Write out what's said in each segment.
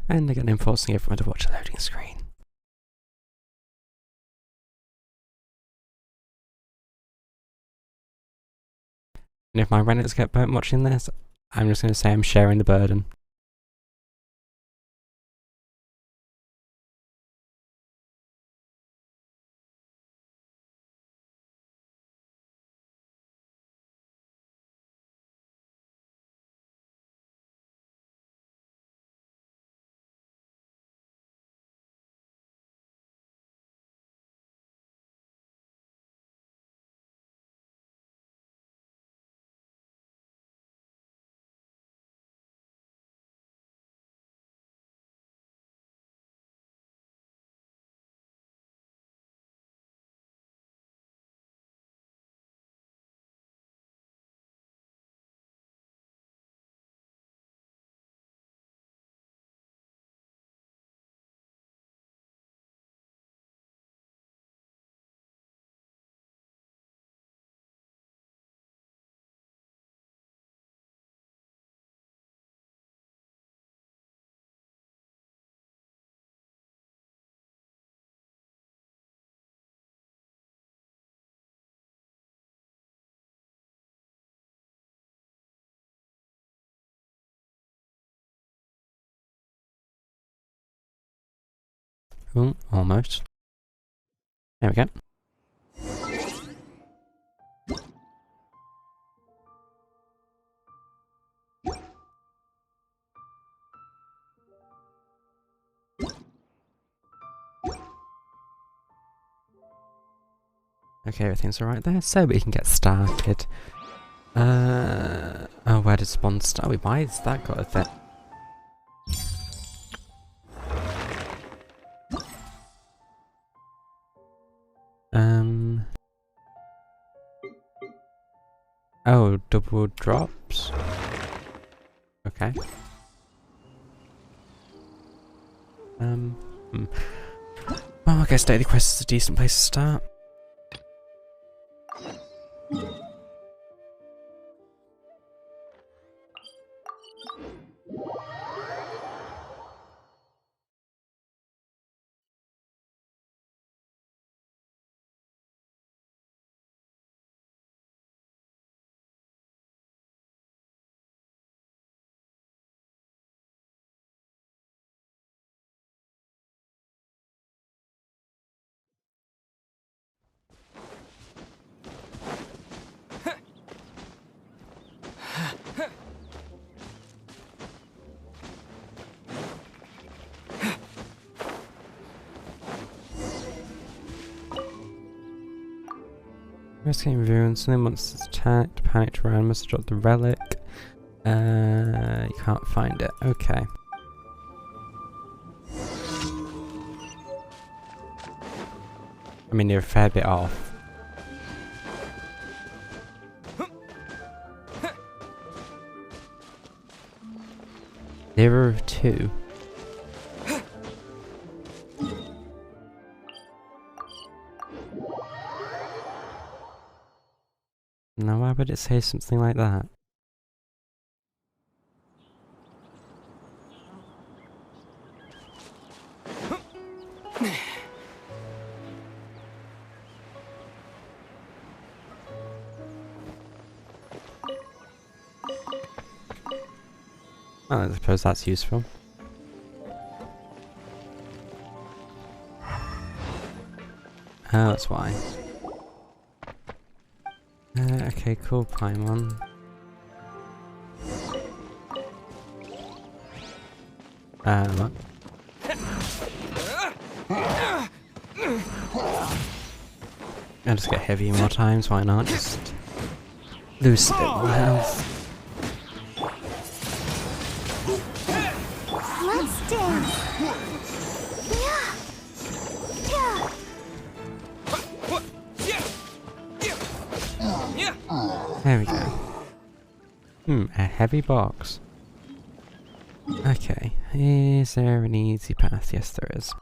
And again, I'm forcing everyone to watch a loading screen. And if my Reddits get burnt watching this, I'm just going to say I'm sharing the burden. Ooh, almost. There we go. Okay, everything's alright there, so we can get started. Oh, where did spawn start? Wait, why has that got a thing? Oh, double drops? Okay. Well, I guess Daily Quest is a decent place to start. Rescuing ruins, and then once it's attacked, panicked around, must drop the relic. You can't find it. Okay. I mean, you're a fair bit off. Zero of 2. Now, why would it say something like that? Oh, I suppose that's useful. Oh, that's why. Okay, cool, Paimon. What? I'll just get heavy more times, why not? Just lose a bit more health. Let's dance. There we go. A heavy box. Okay, is there an easy path? Yes, there is.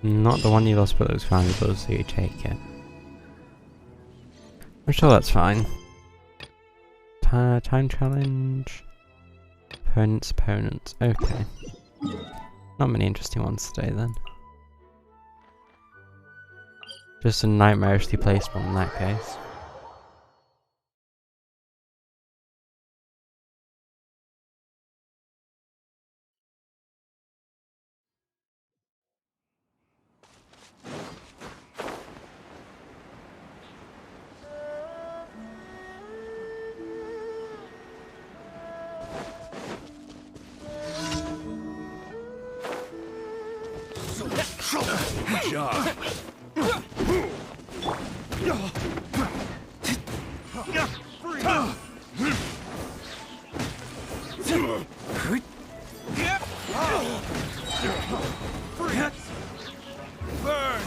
Not the one you lost, but it was valuable, so you take it. I'm sure that's fine. Time challenge. Opponents. Okay. Not many interesting ones today then. Just a nightmarishly placed one in that case. Good job. Burn!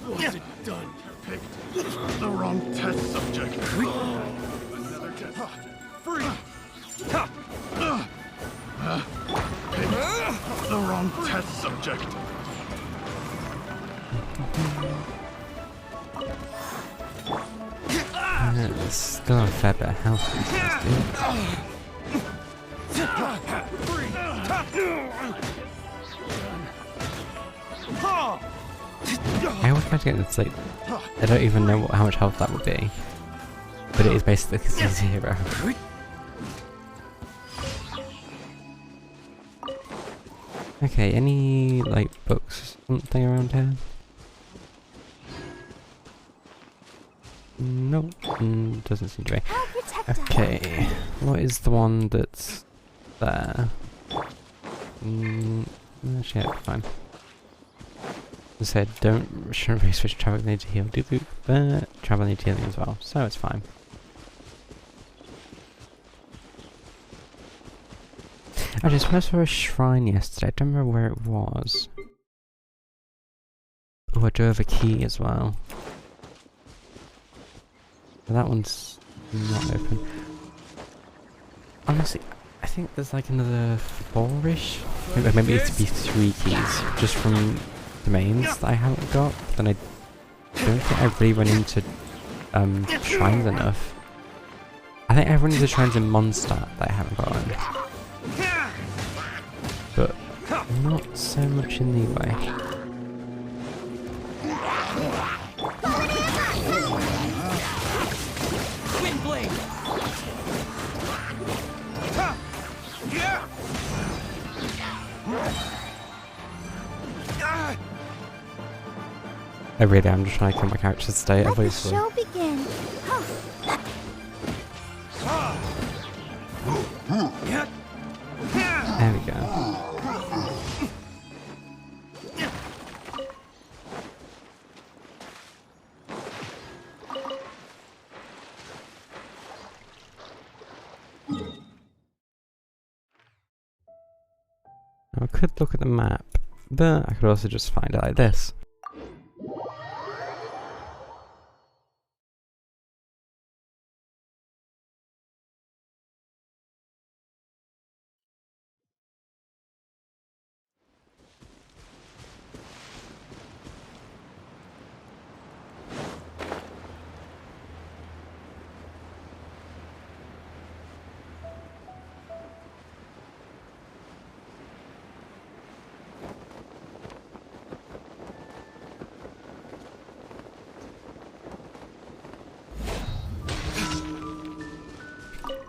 What's it done? Picked the wrong test subject. Another test. Free! Picked the wrong test subject. There's still a fair bit of health these guys do. I always try to get this, like, I don't even know how much health that would be. But it is basically zero. Okay, any, like, books or something around here? Nope, doesn't seem to be. Okay, what is the one that's there? Actually, yeah, fine. I said, shouldn't really switch travel need to heal, but travel need healing as well, so it's fine. I just went for a shrine yesterday, I don't remember where it was. Oh, I do have a key as well. But that one's not open. Honestly, I think there's like another 4-ish? Maybe it used to be 3 keys, just from domains that I haven't got. But then I don't think I really run into shrines enough. I think I run into shrines in Mondstadt that I haven't gotten. But not so much in the way. I really am just trying to kill my character's state, obviously. Let the show begin. There we go. I could look at the map, but I could also just find it like this.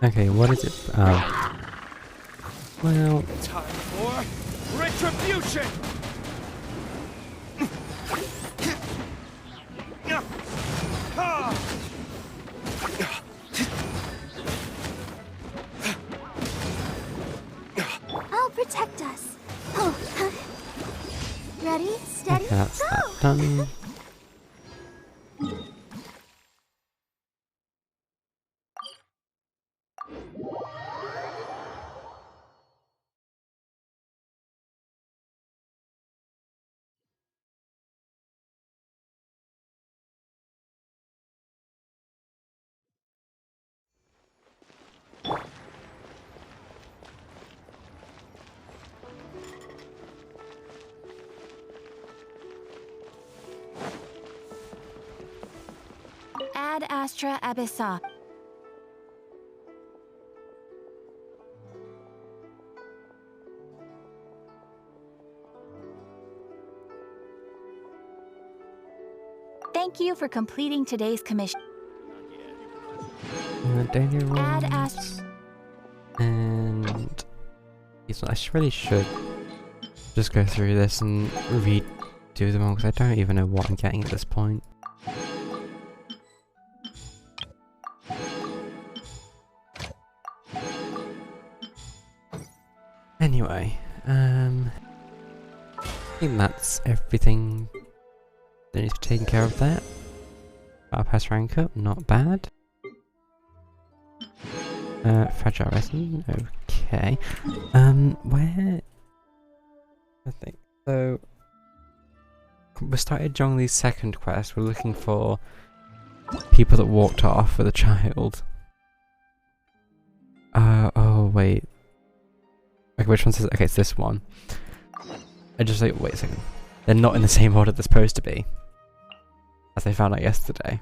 Okay, what is it? Oh. Well... Time for retribution! I'll protect us. Oh. Ready, steady, okay, that's go! that done. astra abyssa. Thank you for completing today's commission. Daily Add rules. And I really should just go through this and redo them all because I don't even know what I'm getting at this point. Anyway, I think that's everything that needs to be taken care of there. Battle Pass rank up, not bad. Fragile resin, okay. Where? I think so. We started Zhongli's second quest. We're looking for people that walked off with a child. Oh wait. Okay, which one's this? Okay, it's this one. I just like, wait a second. They're not in the same order they're supposed to be. As they found out yesterday.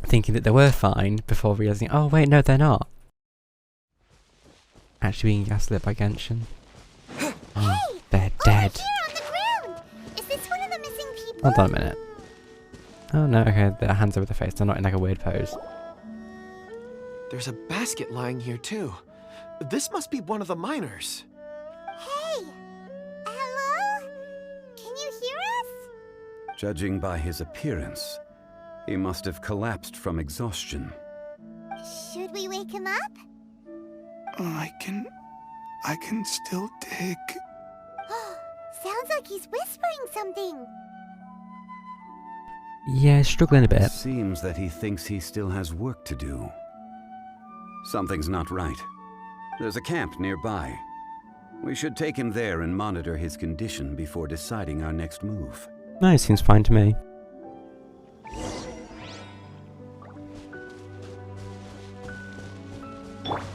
Thinking that they were fine before realizing, oh wait, no, they're not. Actually being gaslit by Genshin. Oh, they're dead. Here on the ground. Is this one of the missing people? Hold on a minute. Oh no, okay, their hands over their face. They're not in like a weird pose. There's a basket lying here too. This must be one of the miners. Hey! Hello? Can you hear us? Judging by his appearance, he must have collapsed from exhaustion. Should we wake him up? I can still dig. Sounds like he's whispering something. Yeah, struggling a It bit. seems that he thinks he still has work to do. Something's not right. There's a camp nearby. We should take him there and monitor his condition before deciding our next move. No, it seems fine to me.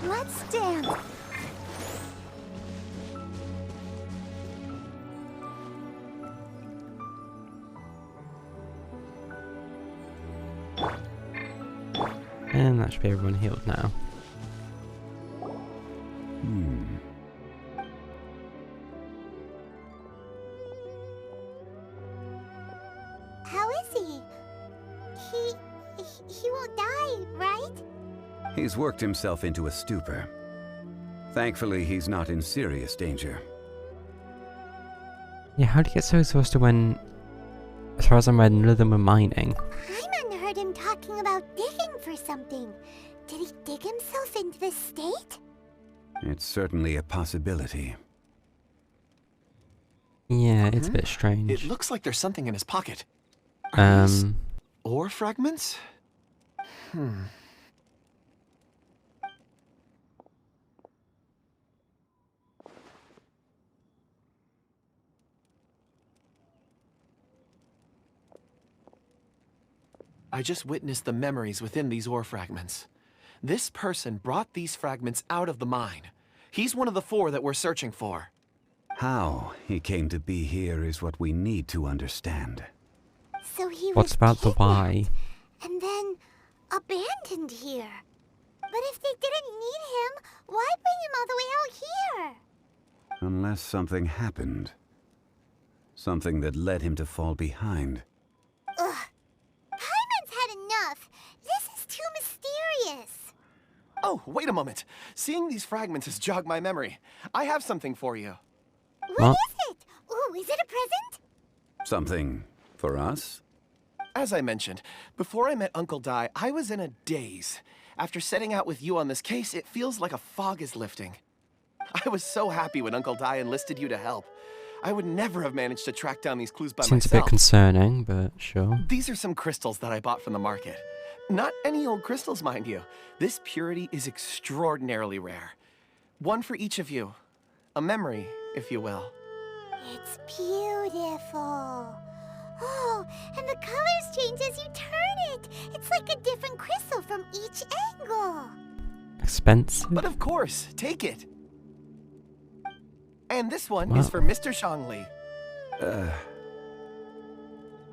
Let's dance. And that should be everyone healed now. How is he? He won't die, right? He's worked himself into a stupor. Thankfully, he's not in serious danger. Yeah, how did he get so exhausted when, as far as I'm read, none of them were mining? Hyman heard him talking about digging for something. Did he dig himself into this state? It's certainly a possibility. Yeah, it's a bit strange. It looks like there's something in his pocket. Are these Um, ore fragments? I just witnessed the memories within these ore fragments. This person brought these fragments out of the mine. He's one of the 4 that we're searching for. How he came to be here is what we need to understand. So he was what's about the why? kidnapped and then abandoned here. But if they didn't need him, why bring him all the way out here? Unless something happened. Something that led him to fall behind. Ugh. Hyman's had enough. This is too mysterious. Oh, wait a moment. Seeing these fragments has jogged my memory. I have something for you. What What? is it? Ooh, is it a present? Something for us? As I mentioned, before I met Uncle Dai, I was in a daze. After setting out with you on this case, it feels like a fog is lifting. I was so happy when Uncle Dai enlisted you to help. I would never have managed to track down these clues by Seems a myself. bit concerning, but sure. These are some crystals that I bought from the market. Not any old crystals, mind you. This purity is extraordinarily rare. One for each of you. A memory, if you will. It's beautiful. Oh, and the colors change as you turn it. It's like a different crystal from each angle. Expensive? But of course, take it. And this one Wow. is for Mr. Zhongli.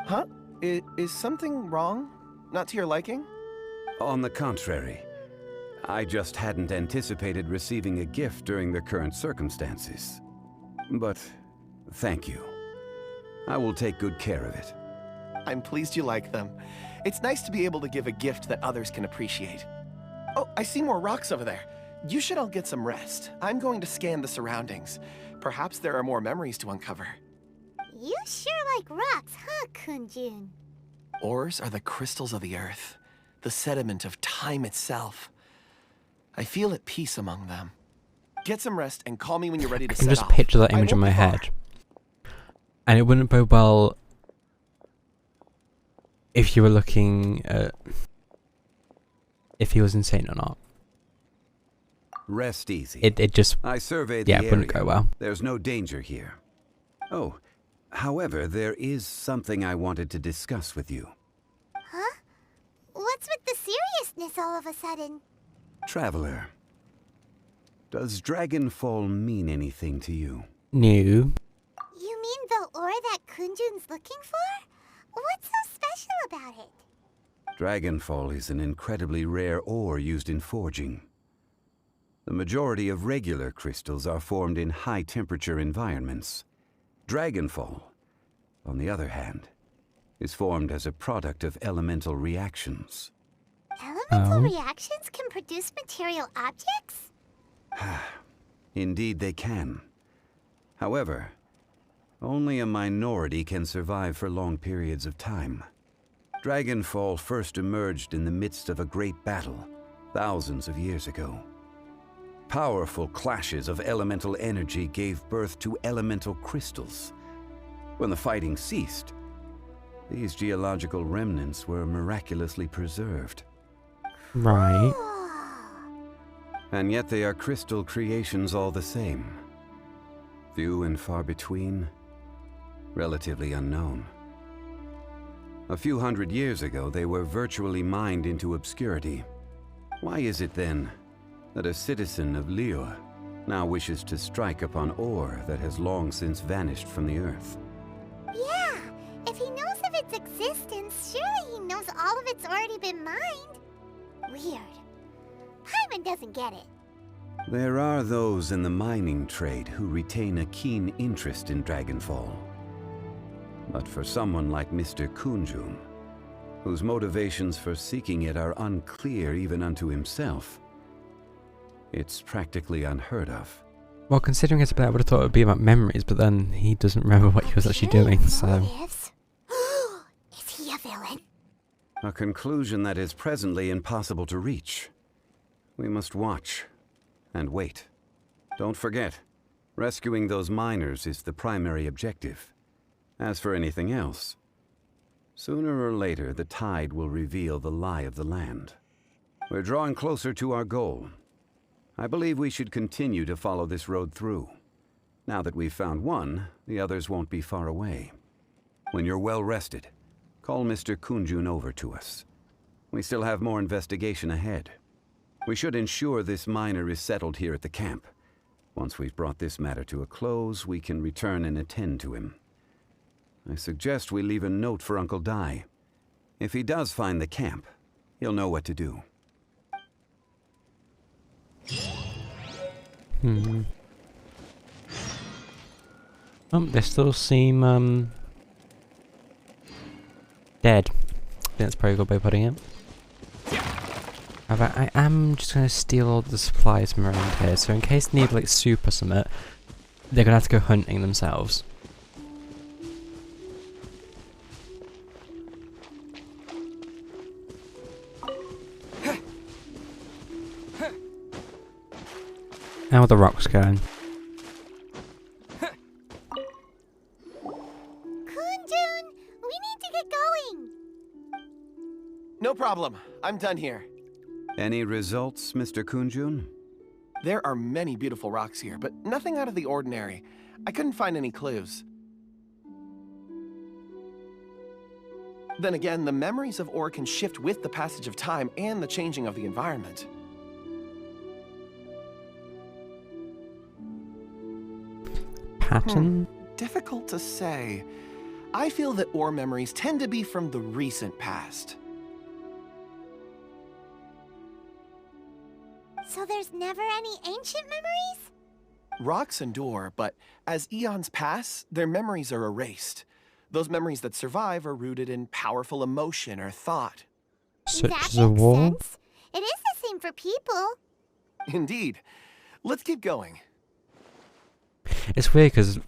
Huh? Is something wrong? Not to your liking? On the contrary, I just hadn't anticipated receiving a gift during the current circumstances. But thank you. I will take good care of it. I'm pleased you like them. It's nice to be able to give a gift that others can appreciate. Oh, I see more rocks over there. You should all get some rest. I'm going to scan the surroundings. Perhaps there are more memories to uncover. You sure like rocks, huh, Kunjun? Ores are the crystals of the earth, the sediment of time itself. I feel at peace among them. Get some rest and call me when you're ready to I set can just off. picture that I image in won't my be far. head. And it wouldn't bode well if you were looking at if he was insane or not. Rest easy. It just, I surveyed yeah, the it area. wouldn't go well. There's no danger here. Oh, however, there is something I wanted to discuss with you. Huh? What's with the seriousness all of a sudden? Traveler, does Dragonfall mean anything to you? New. You mean the ore that Kunjun's looking for? What's so special about it? Dragonfall is an incredibly rare ore used in forging. The majority of regular crystals are formed in high-temperature environments. Dragonfall, on the other hand, is formed as a product of elemental reactions. Elemental reactions can produce material objects? Indeed they can. However, only a minority can survive for long periods of time. Dragonfall first emerged in the midst of a great battle, thousands of years ago. Powerful clashes of elemental energy gave birth to elemental crystals. When the fighting ceased, these geological remnants were miraculously preserved. Right. And yet they are crystal creations all the same. Few and far between, relatively unknown. A few hundred years ago, they were virtually mined into obscurity. Why is it then that a citizen of Liyue now wishes to strike upon ore that has long since vanished from the earth? Yeah, if he knows of its existence, surely he knows all of it's already been mined. Weird. Paimon doesn't get it. There are those in the mining trade who retain a keen interest in Dragonfall. But for someone like Mr. Kunjun, whose motivations for seeking it are unclear even unto himself, it's practically unheard of. Well, considering it's about, I would have thought it would be about memories, but then he doesn't remember what he was actually doing, so... Motives? Is he a villain? A conclusion that is presently impossible to reach. We must watch and wait. Don't forget, rescuing those miners is the primary objective. As for anything else, sooner or later the tide will reveal the lie of the land. We're drawing closer to our goal. I believe we should continue to follow this road through. Now that we've found one, the others won't be far away. When you're well rested, call Mr. Kunjun over to us. We still have more investigation ahead. We should ensure this miner is settled here at the camp. Once we've brought this matter to a close, we can return and attend to him. I suggest we leave a note for Uncle Dai. If he does find the camp, he'll know what to do. They still seem, dead. I think that's probably a good way of putting it. However, I am just going to steal all the supplies from around here, so in case they need, like, soup or something, they're going to have to go hunting themselves. How are the rocks going? Kunjun, we need to get going. No problem. I'm done here. Any results, Mr. Kunjun? There are many beautiful rocks here, but nothing out of the ordinary. I couldn't find any clues. Then again, the memories of ore can shift with the passage of time and the changing of the environment. Pattern? Difficult to say. I feel that ore memories tend to be from the recent past. So there's never any ancient memories? Rocks endure, but as eons pass, their memories are erased. Those memories that survive are rooted in powerful emotion or thought. Such That as a makes war? sense. It is the same for people. Indeed. Let's keep going. It's weird because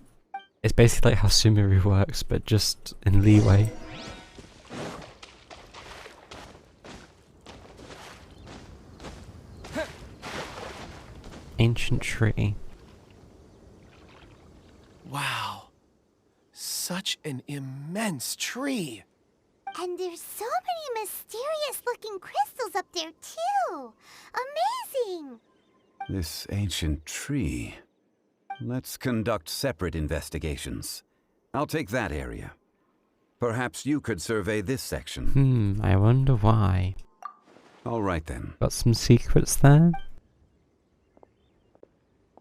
it's basically like how Sumeru works, but just in leeway. Ancient tree. Wow. Such an immense tree. And there's so many mysterious-looking crystals up there, too. Amazing! This ancient tree. Let's conduct separate investigations. I'll take that area. Perhaps you could survey this section. I wonder why. All right then. Got some secrets there?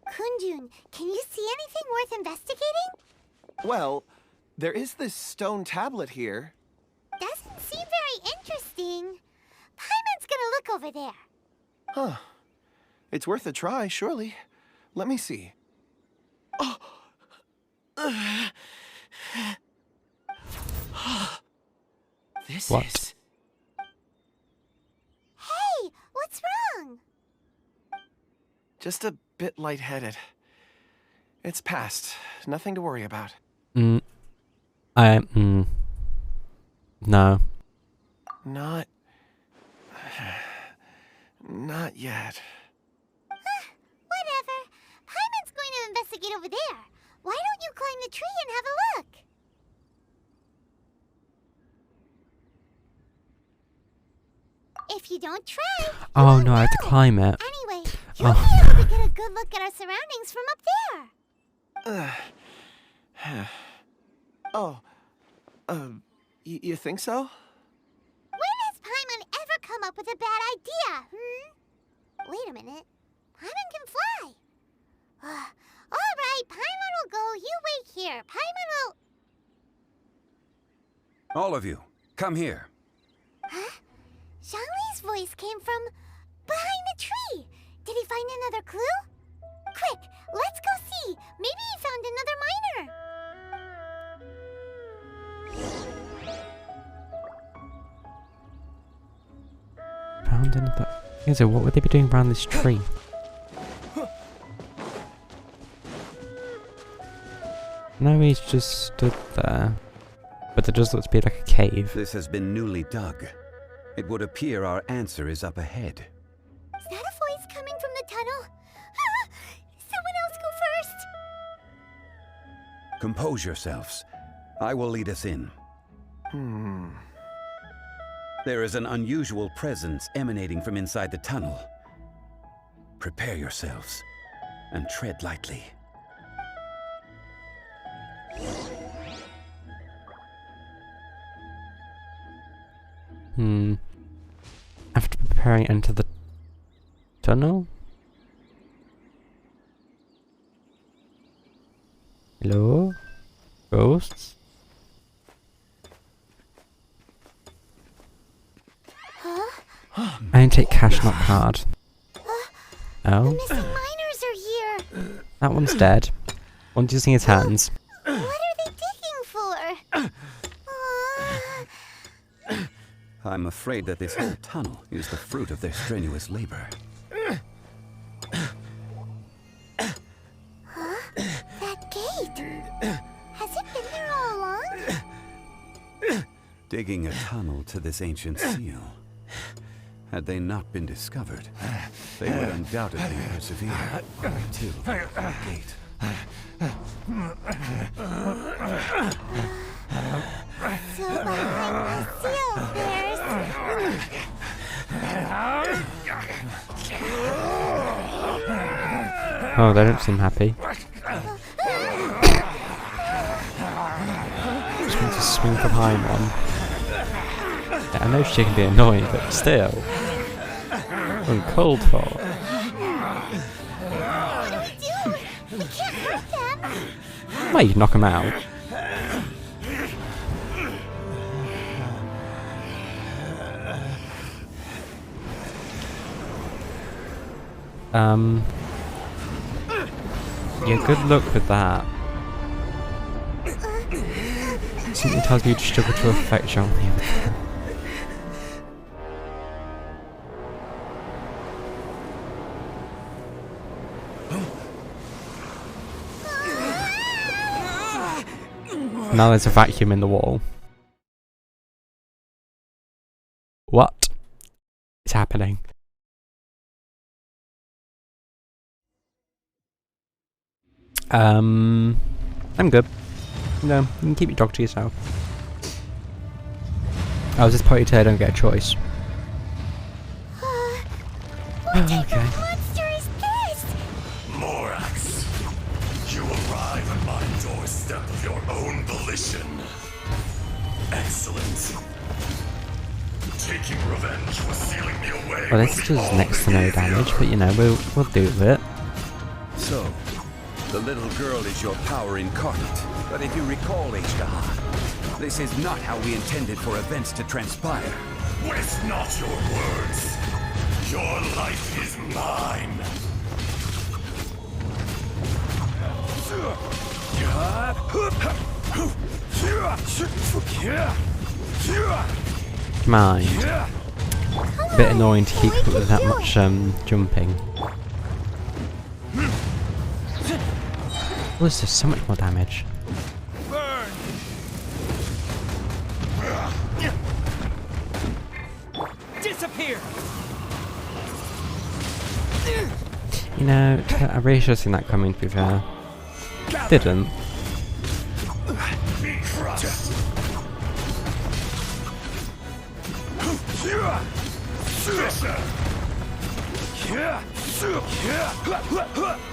Kundun, can you see anything worth investigating? Well, there is this stone tablet here. Doesn't seem very interesting. Paimon's gonna look over there. Huh. It's worth a try, surely. Let me see. Oh! This What? is... Hey, what's wrong? just a bit lightheaded. It's past. Nothing to worry about. No. Not yet. Whatever. Paimon's going to investigate over there. Why don't you climb the tree and have a look? If you don't try, you Oh won't no, I have to know. climb it. Anyway, you'll Oh. be able to get a good look at our surroundings from up there. You think so? When has Paimon ever come up with a bad idea, Wait a minute. Paimon can fly. All right, Paimon will go. You wait here. Paimon will... All of you, come here. Huh? Zhongli's voice came from behind the tree. Did he find another clue? Quick, let's go see. Maybe he found another miner. Found another. Yeah, so what would they be doing around this tree? No, he's just stood there. But there does look to be like a cave. This has been newly dug. It would appear our answer is up ahead. Is that a voice coming from the tunnel? Someone else go first. Compose yourselves. I will lead us in. There is an unusual presence emanating from inside the tunnel. Prepare yourselves and tread lightly. After preparing to enter the tunnel? Hello? Ghosts? I didn't take cash, not card. The Oh? missing miners are here. That one's dead. One's using his hands. What are they digging for? I'm afraid that this whole tunnel is the fruit of their strenuous labor. That gate. Has it been there all along? Digging a tunnel to this ancient seal. Had they not been discovered, they would undoubtedly persevere until the gate. So behind the seal, there's... Oh, they don't seem happy. Just want to swing from Paimon. Yeah, I know she can be annoying, but still. Uncalled for. What do we do? We can't hurt them. Wait, you knock him out. Yeah, good luck with that. Something tells me you'd struggle to affect you on the other hand. Now there's a vacuum in the wall. What is happening? I'm good. No, you can keep your dog to yourself. I was just potty tail, I don't get a choice. What type Okay. of monster is this? Morax, you arrive at my doorstep of your own volition. Excellent. Taking revenge was sealing me away. Well, this does next to no damage, but you know, we'll do with it. So, the little girl is your power incarnate. But if you recall, Ishtar, this is not how we intended for events to transpire. Waste not your words. Your life is mine. Mind. Bit annoying to keep up with that much jumping. Well, this does so much more damage. Disappear. You know, I really should have seen that coming, to be fair. Didn't. Be crushed.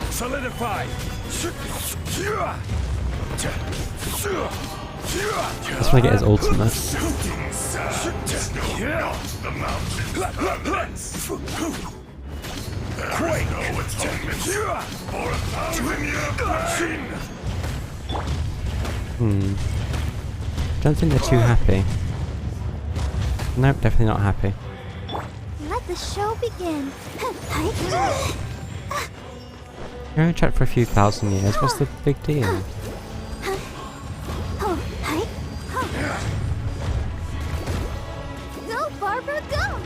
Solidify. That's when I get his ultimate. Shooting sounds not the mountain's permanence. There is no atonement for 1,000-year pain. Don't think they're too happy. Nope, definitely not happy. Let the show begin. You're only trapped for a few thousand years, what's the big deal? Go, Barbara, go!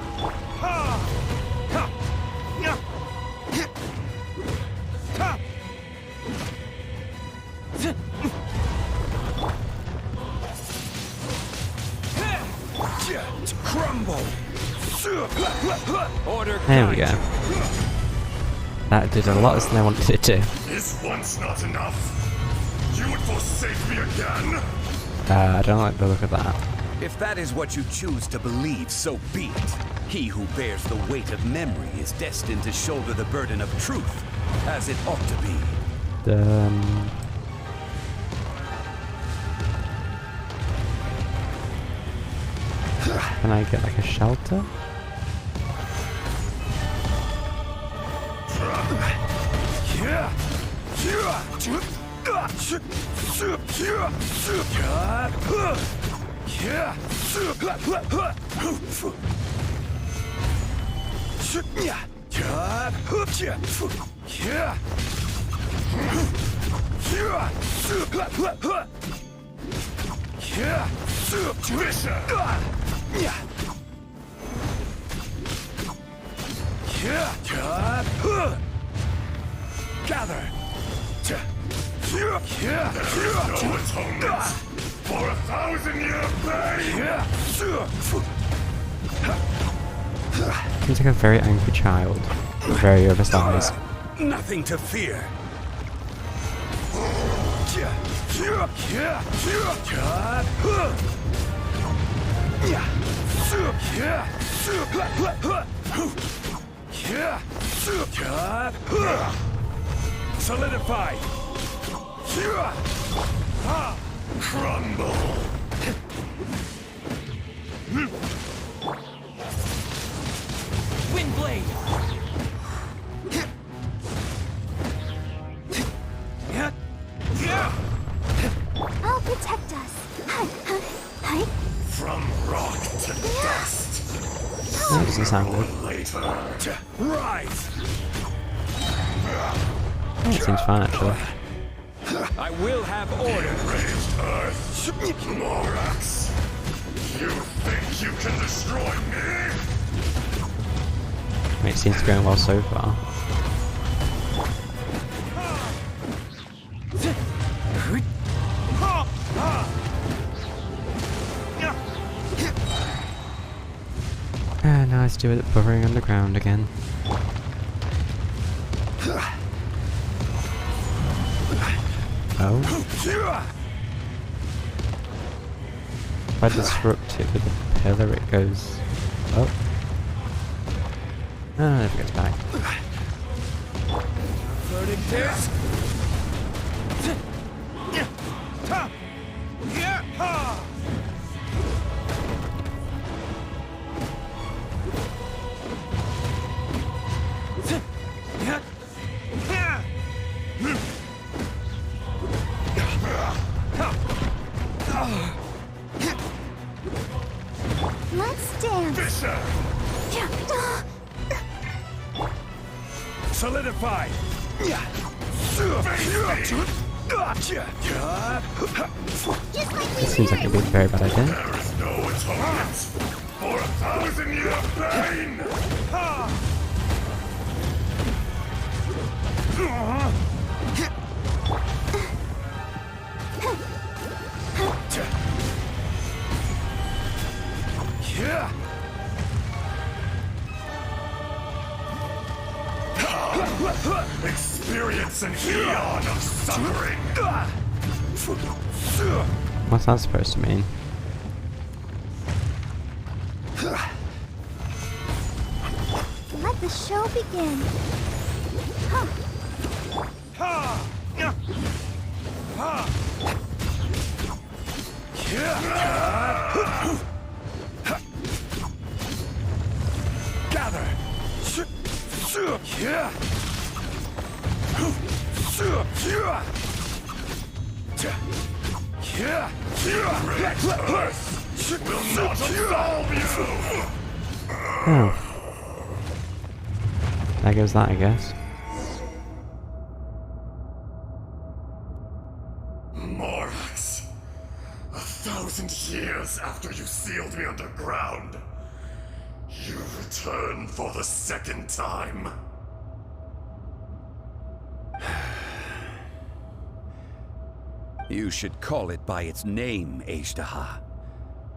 Crumble. Order. There we go. That did a lot less than I wanted it to. Is once not enough? You would forsake me again? I don't like the look of that. If that is what you choose to believe, so be it. He who bears the weight of memory is destined to shoulder the burden of truth, as it ought to be. Can I get like a shelter? Gather. There is no atonement for 1,000-year pain. He's like a very angry child. Very oversized. Nothing to fear. Solidify. Crumble. Windblade. I'll protect us. From rock to dust. That doesn't sound good. Later. Rise. It seems fine, actually. I will have order. Raised Earth, Morax. You think you can destroy me? I mean, it seems to be going well so far. Ah, now let's do it buffering underground again. Oh. If I disrupt it with the pillar, it goes up. Ah, it gets back. Verdict is... Let's dance. Fisher! Solidify! This seems like a very bad idea. There is no atonement for 1,000-year pain! Experience an eon of suffering! What's that supposed to mean? Let the show begin. Gather! Earth will not absolve you! Oh. There goes that, I guess. Morax, 1,000 years after you sealed me underground, you return for the second time. You should call it by its name, Ashtaha.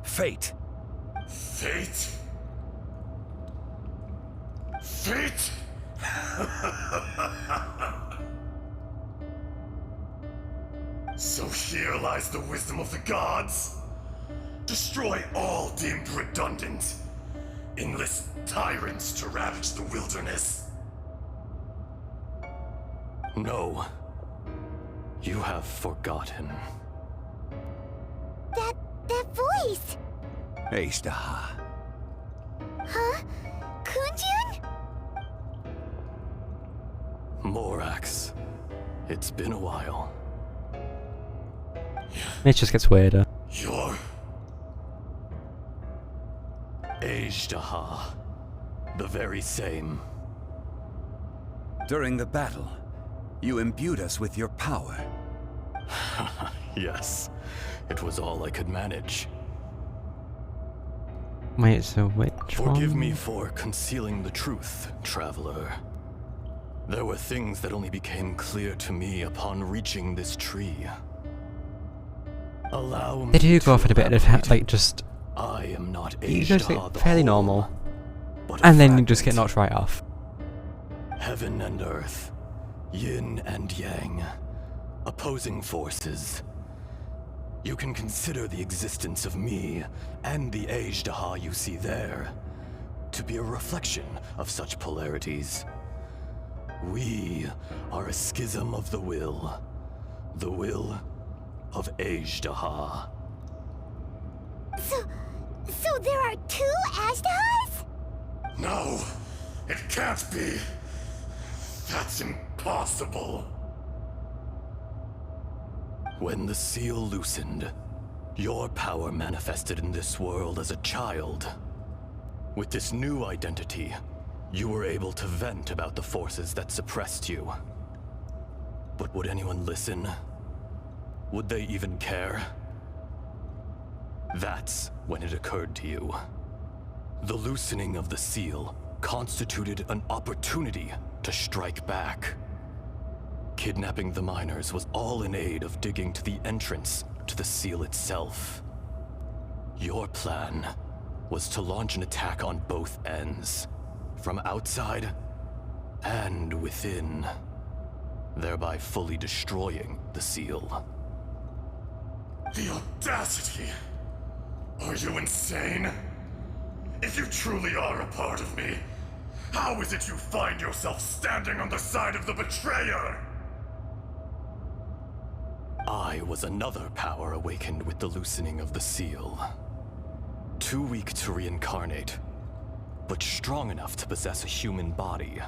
Fate. Fate? Fate? So here lies the wisdom of the gods. Destroy all deemed redundant. Enlist tyrants to ravage the wilderness. No. You have forgotten. That voice! Ashtaha. Huh? Kunjun? Morax. It's been a while. It just gets weirder. You're... Ashtaha. The very same. During the battle, you imbued us with your power. Yes. It was all I could manage. Wait, so which Forgive one? me for concealing the truth, traveler. There were things that only became clear to me upon reaching this tree. Allow me They do go off in a bit of elaborate. like just I am not you just Ashtaha get the fairly whole, normal, but a and then you just get fragment. knocked right off. Heaven and earth, yin and yang, opposing forces. You can consider the existence of me and the Ashtaha you see there to be a reflection of such polarities. We are a schism of the will of Ashtaha. So there are two Ashtahas? No, it can't be. That's impossible. When the seal loosened, your power manifested in this world as a child. With this new identity, you were able to vent about the forces that suppressed you. But would anyone listen? Would they even care? That's when it occurred to you. The loosening of the seal constituted an opportunity to strike back. Kidnapping the miners was all in aid of digging to the entrance to the seal itself. Your plan was to launch an attack on both ends, from outside and within, thereby fully destroying the seal. The audacity! Are you insane? If you truly are a part of me, how is it you find yourself standing on the side of the betrayer? I was another power awakened with the loosening of the seal. Too weak to reincarnate, but strong enough to possess a human body.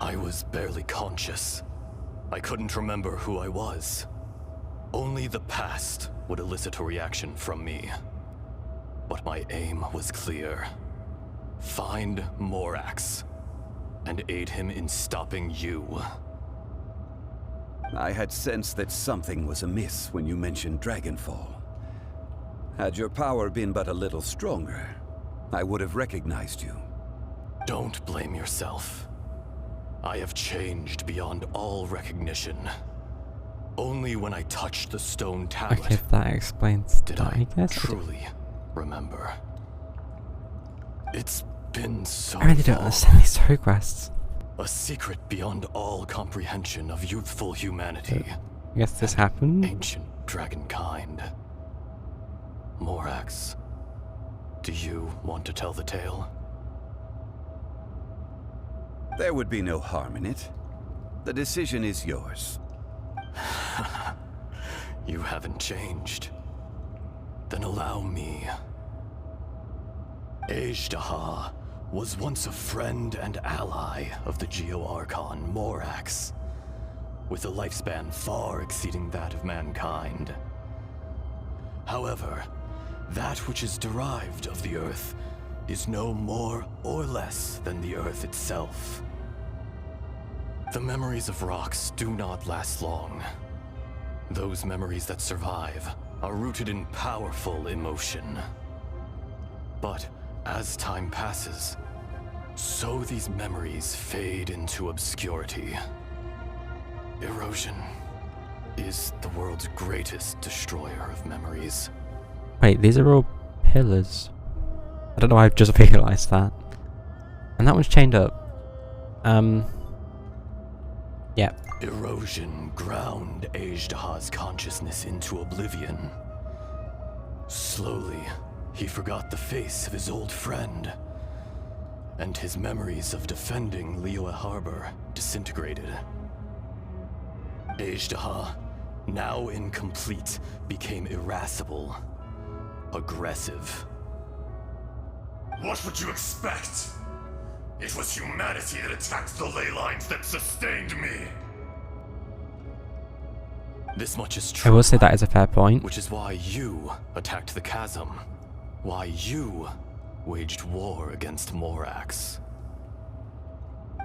I was barely conscious. I couldn't remember who I was. Only the past would elicit a reaction from me. But my aim was clear. Find Morax, and aid him in stopping you. I had sensed that something was amiss when you mentioned Dragonfall. Had your power been but a little stronger, I would have recognized you. Don't blame yourself. I have changed beyond all recognition. Only when I touched the stone tablet Okay, that explains did that, I guess. truly remember. It's been so I really don't long. understand these story quests. A secret beyond all comprehension of youthful humanity. I guess this happened. Ancient dragonkind. Morax, do you want to tell the tale? There would be no harm in it. The decision is yours. You haven't changed. Then allow me. Ejdaha was once a friend and ally of the Geo-Archon Morax, with a lifespan far exceeding that of mankind. However, that which is derived of the Earth is no more or less than the Earth itself. The memories of rocks do not last long. Those memories that survive are rooted in powerful emotion. But as time passes, so these memories fade into obscurity. Erosion is the world's greatest destroyer of memories. Wait, these are all pillars. I don't know why I've just realised that. And that one's chained up. Yeah. Erosion ground Ejdaha's consciousness into oblivion. Slowly, he forgot the face of his old friend, and his memories of defending Liyue Harbor disintegrated. Ejdaha, now incomplete, became irascible, aggressive. What would you expect? It was humanity that attacked the ley lines that sustained me. This much is I true. will say that is a fair point. Which is why you attacked the chasm. Why you waged war against Morax.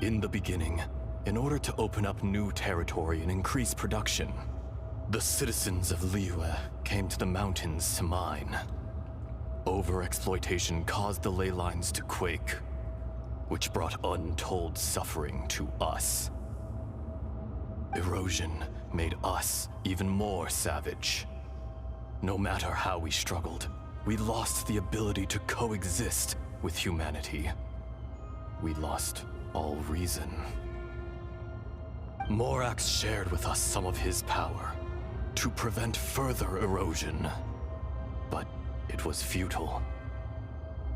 In the beginning, in order to open up new territory and increase production, the citizens of Liyue came to the mountains to mine. Overexploitation caused the ley lines to quake, which brought untold suffering to us. Erosion made us even more savage. No matter how we struggled, we lost the ability to coexist with humanity. We lost all reason. Morax shared with us some of his power to prevent further erosion, but it was futile.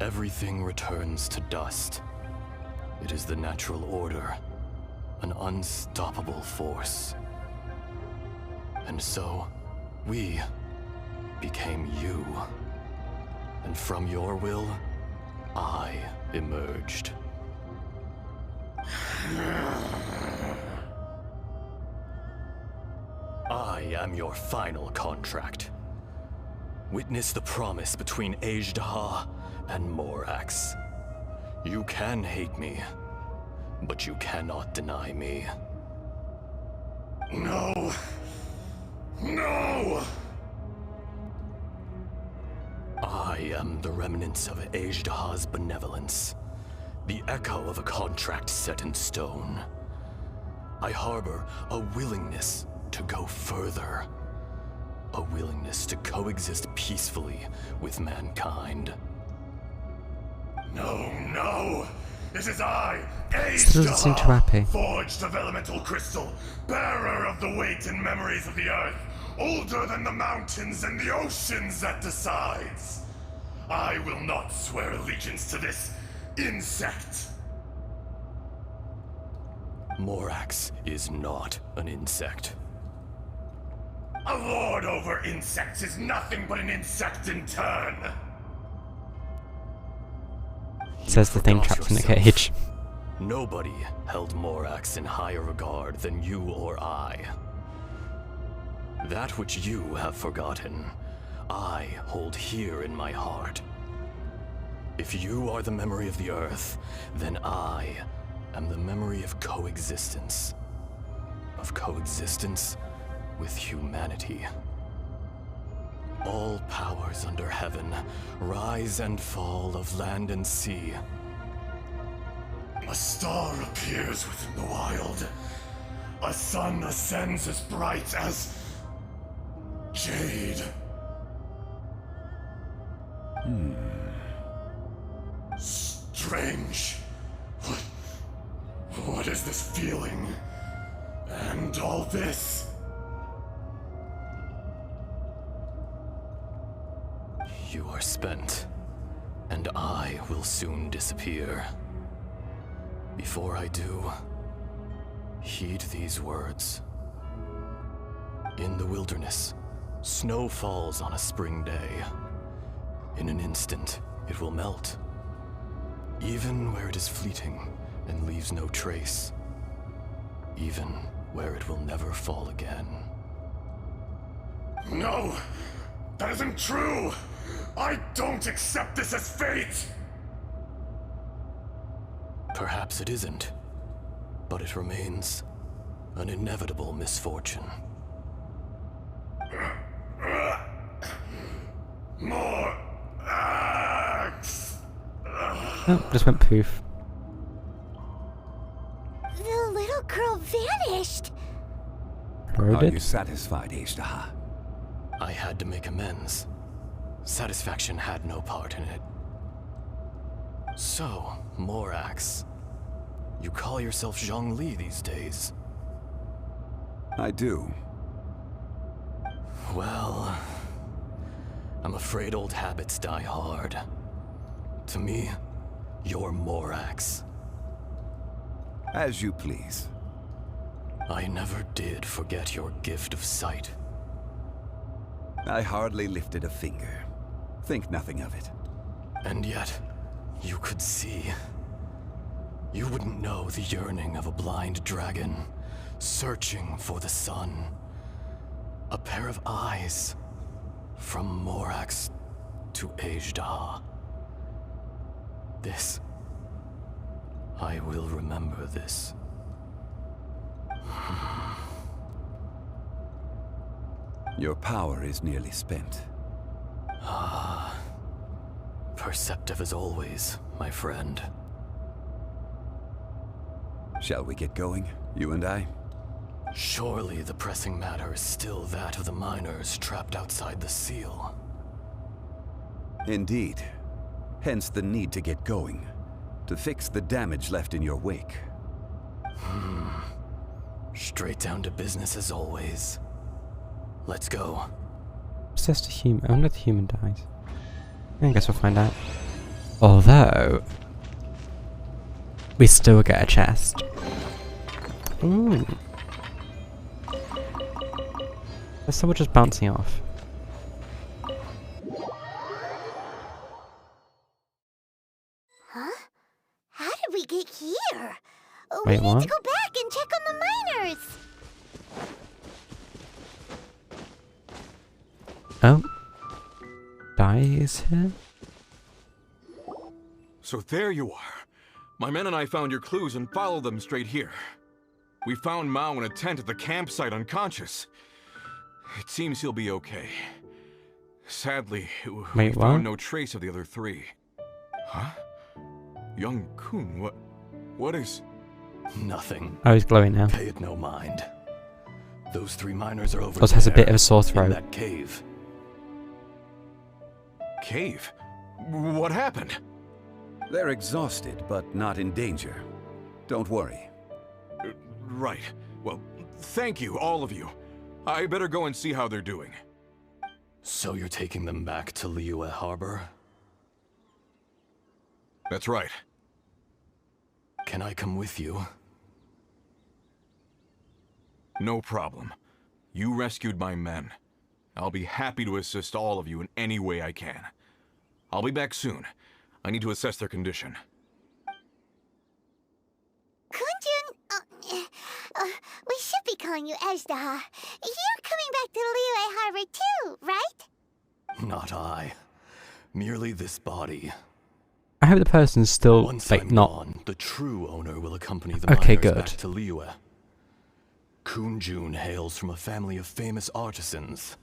Everything returns to dust. It is the natural order, an unstoppable force. And so, we became you. And from your will, I emerged. I am your final contract. Witness the promise between Ejdaha and Morax. You can hate me, but you cannot deny me. No. No! I am the remnants of Ajdaha's benevolence, the echo of a contract set in stone. I harbor a willingness to go further, a willingness to coexist peacefully with mankind. No, no! It is I, Still doesn't seem too happy. forged of elemental crystal, bearer of the weight and memories of the earth, older than the mountains and the oceans that decides. I will not swear allegiance to this insect. Morax is not an insect. A lord over insects is nothing but an insect in turn. Says the thing trapped in the cage. Nobody held Morax in higher regard than you or I. That which you have forgotten, I hold here in my heart. If you are the memory of the Earth, then I am the memory of coexistence. Of coexistence with humanity. All powers under heaven, rise and fall of land and sea. A star appears within the wild. A sun ascends as bright as jade. Strange. What is this feeling? And all this? You are spent, and I will soon disappear. Before I do, heed these words. In the wilderness, snow falls on a spring day. In an instant, it will melt. Even where it is fleeting and leaves no trace. Even where it will never fall again. No! That isn't true! I don't accept this as fate! Perhaps it isn't, but it remains an inevitable misfortune. More axe! Oh, just went poof. The little girl vanished. Heard Are you it? satisfied, Ajdaha? I had to make amends. Satisfaction had no part in it. So, Morax, you call yourself Zhongli these days. I do. Well, I'm afraid old habits die hard. To me, you're Morax. As you please. I never did forget your gift of sight. I hardly lifted a finger. Think nothing of it. And yet, you could see. You wouldn't know the yearning of a blind dragon, searching for the sun. A pair of eyes, from Morax to Ajdaha. This, I will remember this. Your power is nearly spent. Perceptive as always, my friend. Shall we get going, you and I? Surely the pressing matter is still that of the miners trapped outside the seal. Indeed. Hence the need to get going. To fix the damage left in your wake. Straight down to business as always. Let's go. Obsessed a human. I wonder if the human dies. I guess we'll find out. Although, we still get a chest. Ooh. There's someone just bouncing off. Huh? How did we get here? Wait, we need what? to go back and check on the miners. Oh. Dai is here? So there you are. My men and I found your clues and followed them straight here. We found Mao in a tent at the campsite unconscious. It seems he'll be okay. Sadly, we Wait, what? found no trace of the other three. Huh? Young Kun, what is... Nothing. Oh, he's glowing now. Pay it no mind. Those 3 miners are over Also has a bit there, of a sore in throat. that cave. Cave? What happened? They're exhausted, but not in danger. Don't worry. Right. Well, thank you, all of you. I better go and see how they're doing. So you're taking them back to Liyue Harbor? That's right. Can I come with you? No problem. You rescued my men. I'll be happy to assist all of you in any way I can. I'll be back soon. I need to assess their condition. Kunjun, we should be calling you Ezda. You're coming back to Liyue Harbor too, right? Not I. Merely this body. I hope the person's still, Once like, I'm not... gone, the true owner will accompany the Okay, miners good. back to Liyue. Kunjun hails from a family of famous artisans.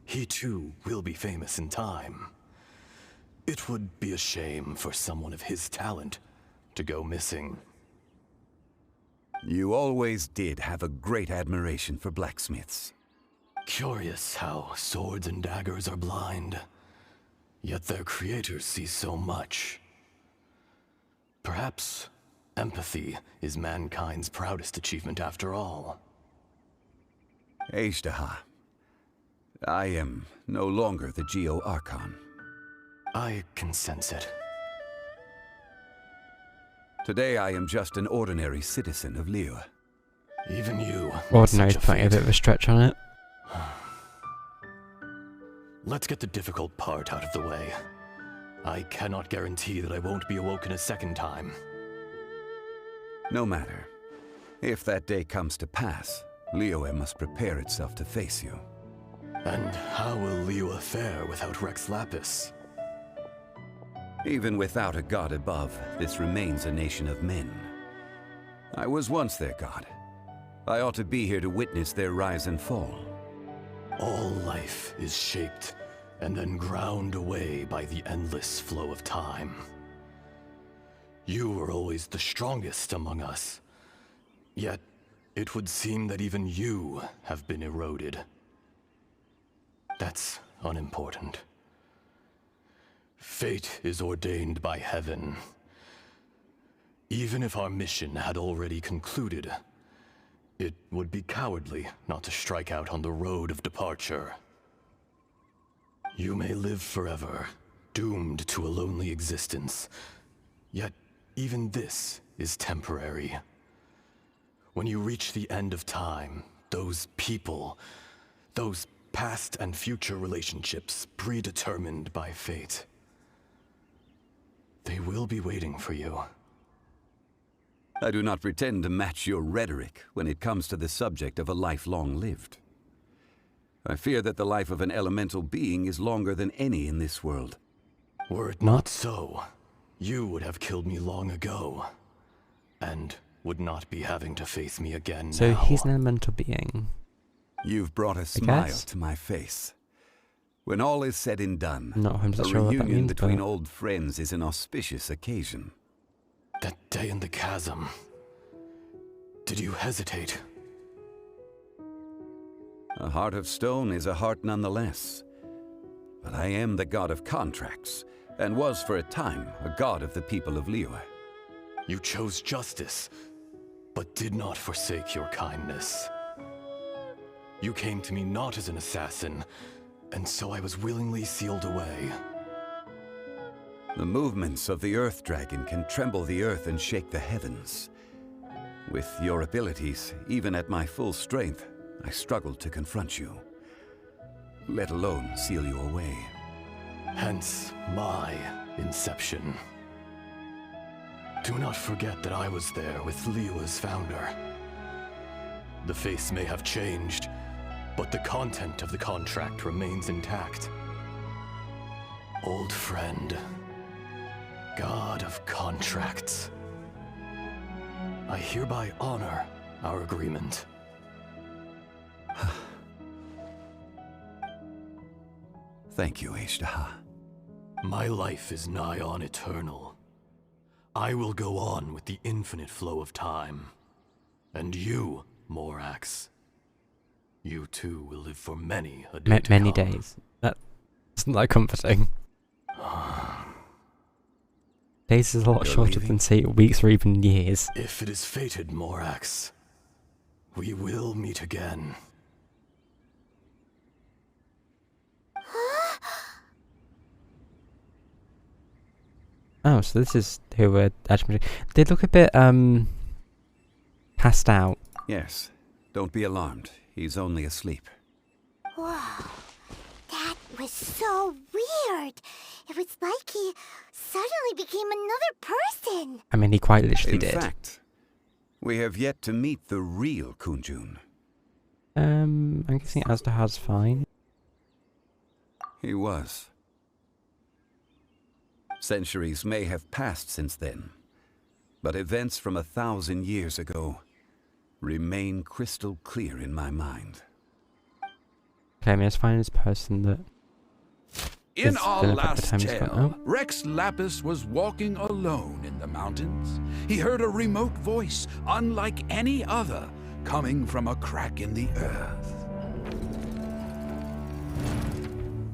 He too will be famous in time. It would be a shame for someone of his talent to go missing. You always did have a great admiration for blacksmiths. Curious how swords and daggers are blind, yet their creators see so much. Perhaps empathy is mankind's proudest achievement after all. Ejdaha. I am no longer the Geo Archon. I can sense it. Today I am just an ordinary citizen of Liyue. Even you. Ordinary, such a putting a fate. bit of a stretch on it. Let's get the difficult part out of the way. I cannot guarantee that I won't be awoken a second time. No matter. If that day comes to pass, Liyue must prepare itself to face you. And how will Liyue fare without Rex Lapis? Even without a god above, this remains a nation of men. I was once their god. I ought to be here to witness their rise and fall. All life is shaped and then ground away by the endless flow of time. You were always the strongest among us. Yet, it would seem that even you have been eroded. That's unimportant. Fate is ordained by heaven. Even if our mission had already concluded, it would be cowardly not to strike out on the road of departure. You may live forever, doomed to a lonely existence. Yet, even this is temporary. When you reach the end of time, those people, those past and future relationships predetermined by fate, they will be waiting for you. I do not pretend to match your rhetoric when it comes to the subject of a life long lived. I fear that the life of an elemental being is longer than any in this world. Were it not so, you would have killed me long ago, and would not be having to face me again So now. he's an elemental being. You've brought a smile guess. to my face. When all is said and done, I'm not 100% a sure what that reunion means, between but- old friends is an auspicious occasion. That day in the chasm, did you hesitate? A heart of stone is a heart nonetheless. But I am the god of contracts, and was for a time a god of the people of Liyue. You chose justice, but did not forsake your kindness. You came to me not as an assassin, and so I was willingly sealed away. The movements of the Earth Dragon can tremble the earth and shake the heavens. With your abilities, even at my full strength, I struggled to confront you, let alone seal you away. Hence my inception. Do not forget that I was there with Liyue's founder. The face may have changed, but the content of the contract remains intact. Old friend, God of contracts, I hereby honor our agreement. Thank you, Ishtaha. My life is nigh on eternal. I will go on with the infinite flow of time. And you, Morax, you too will live for many a day to Many come. days. That's not that comforting. Days is a lot You're shorter leaving? than, say, weeks or even years. If it is fated, Morax, we will meet again. Oh, so this is who we're actually... They look a bit, passed out. Yes. Don't be alarmed. He's only asleep. Whoa. That was so weird. It was like he suddenly became another person. I mean, he quite literally In did. fact, we have yet to meet the real Kunjun. I'm guessing Azdahar's fine. He was. Centuries may have passed since then, but events from 1,000 years ago remain crystal clear in my mind. Okay, I mean, let's find this person that... In is our gonna put the last time he's got tale, out. Rex Lapis was walking alone in the mountains. He heard a remote voice, unlike any other, coming from a crack in the earth.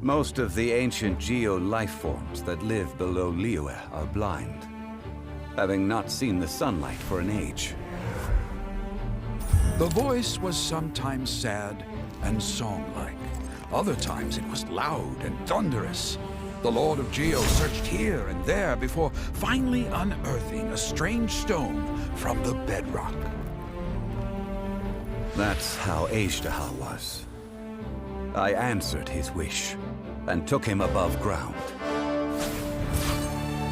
Most of the ancient geo-life forms that live below Liyue are blind, having not seen the sunlight for an age. The voice was sometimes sad and song-like. Other times it was loud and thunderous. The Lord of Geo searched here and there before finally unearthing a strange stone from the bedrock. That's how Ishtaha was. I answered his wish and took him above ground.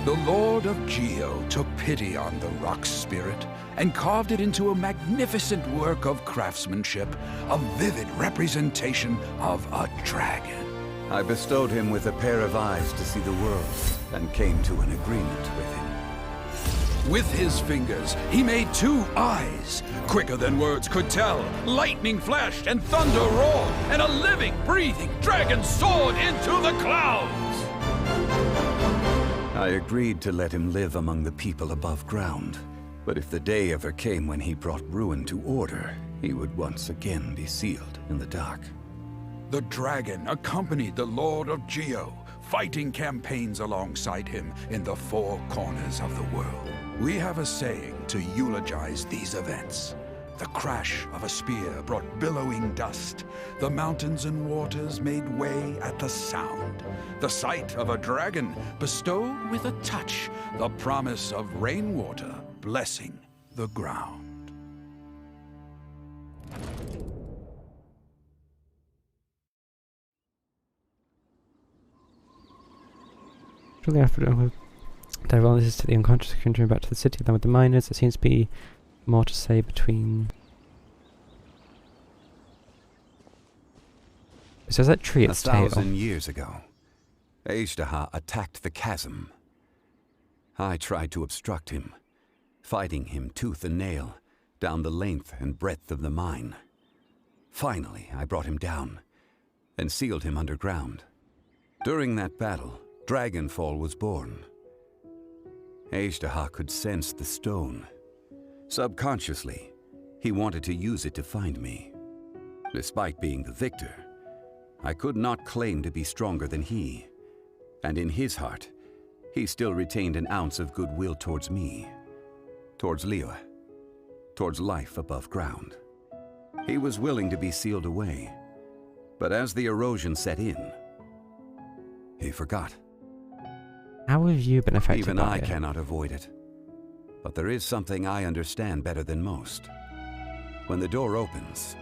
The Lord of Geo took pity on the rock spirit and carved it into a magnificent work of craftsmanship, a vivid representation of a dragon. I bestowed him with a pair of eyes to see the world and came to an agreement with him. With his fingers, he made 2 eyes, quicker than words could tell. Lightning flashed and thunder roared, and a living, breathing dragon soared into the clouds. I agreed to let him live among the people above ground. But if the day ever came when he brought ruin to order, he would once again be sealed in the dark. The dragon accompanied the Lord of Geo, fighting campaigns alongside him in the 4 corners of the world. We have a saying to eulogize these events. The crash of a spear brought billowing dust. The mountains and waters made way at the sound. The sight of a dragon bestowed with a touch the promise of rainwater blessing the ground. Shortly after Divalis to the unconscious country back to the city, then with the miners, there seems to be more to say between... So is that tree its tail? 1,000 years ago, Ishtaha attacked the chasm. I tried to obstruct him, fighting him tooth and nail down the length and breadth of the mine. Finally, I brought him down and sealed him underground. During that battle, Dragonfall was born. Ishtaha could sense the stone. Subconsciously, he wanted to use it to find me. Despite being the victor, I could not claim to be stronger than he. And in his heart, he still retained an ounce of goodwill towards me, towards Liyue, towards life above ground. He was willing to be sealed away, but as the erosion set in, he forgot. How have you been affected Even by I it? cannot avoid it. But there is something I understand better than most. When the door opens,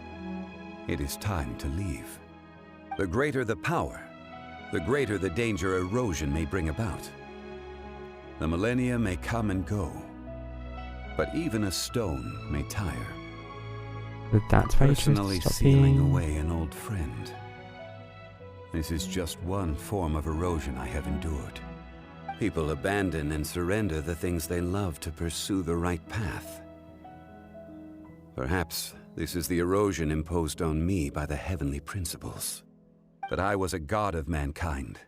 it is time to leave. The greater the power, the greater the danger erosion may bring about. The millennia may come and go, but even a stone may tire. But that's why you chose to Personally stop sealing being... away an old friend. This is just one form of erosion I have endured. People abandon and surrender the things they love to pursue the right path. Perhaps this is the erosion imposed on me by the heavenly principles. But I was a god of mankind.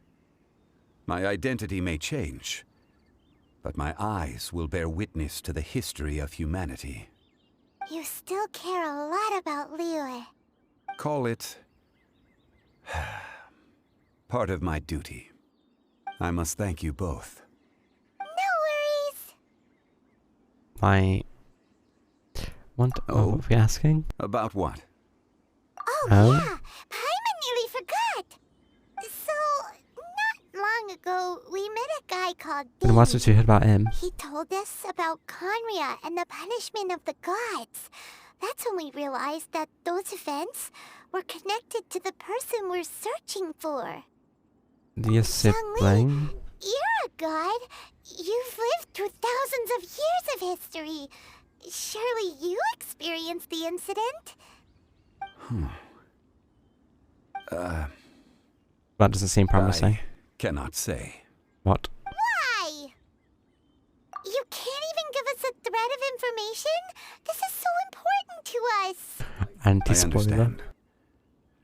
My identity may change, but my eyes will bear witness to the history of humanity. You still care a lot about Liyue. Call it part of my duty. I must thank you both. No worries. My... What are we asking? About what? Oh, Oh? yeah. Paimon nearly forgot. So, not long ago, we met a guy called And what's it you heard about him? He told us about Conria and the punishment of the gods. That's when we realized that those events were connected to the person we're searching for. The sibling? You're a god. You've lived through thousands of years of history. Surely you experienced the incident? That doesn't seem promising. I cannot say. What? Why? You can't even give us a thread of information? This is so important to us. I Anti-spoiler. understand.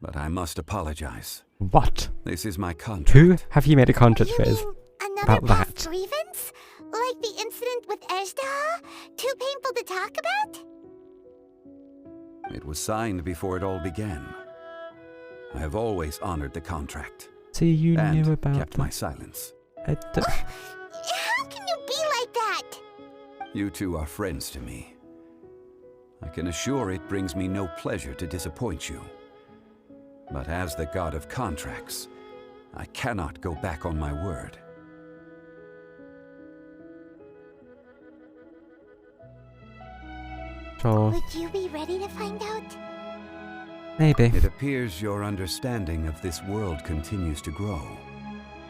But I must apologize. What? This is my Who contract. have you made a contract You with? mean another about past that? grievance? Like the incident with Ejda? Too painful to talk about? It was signed before it all began. I have always honored the contract. So you and knew about kept my silence. How can you be like that? You two are friends to me. I can assure it brings me no pleasure to disappoint you. But as the god of contracts, I cannot go back on my word. Sure. Would you be ready to find out? Maybe. It appears your understanding of this world continues to grow.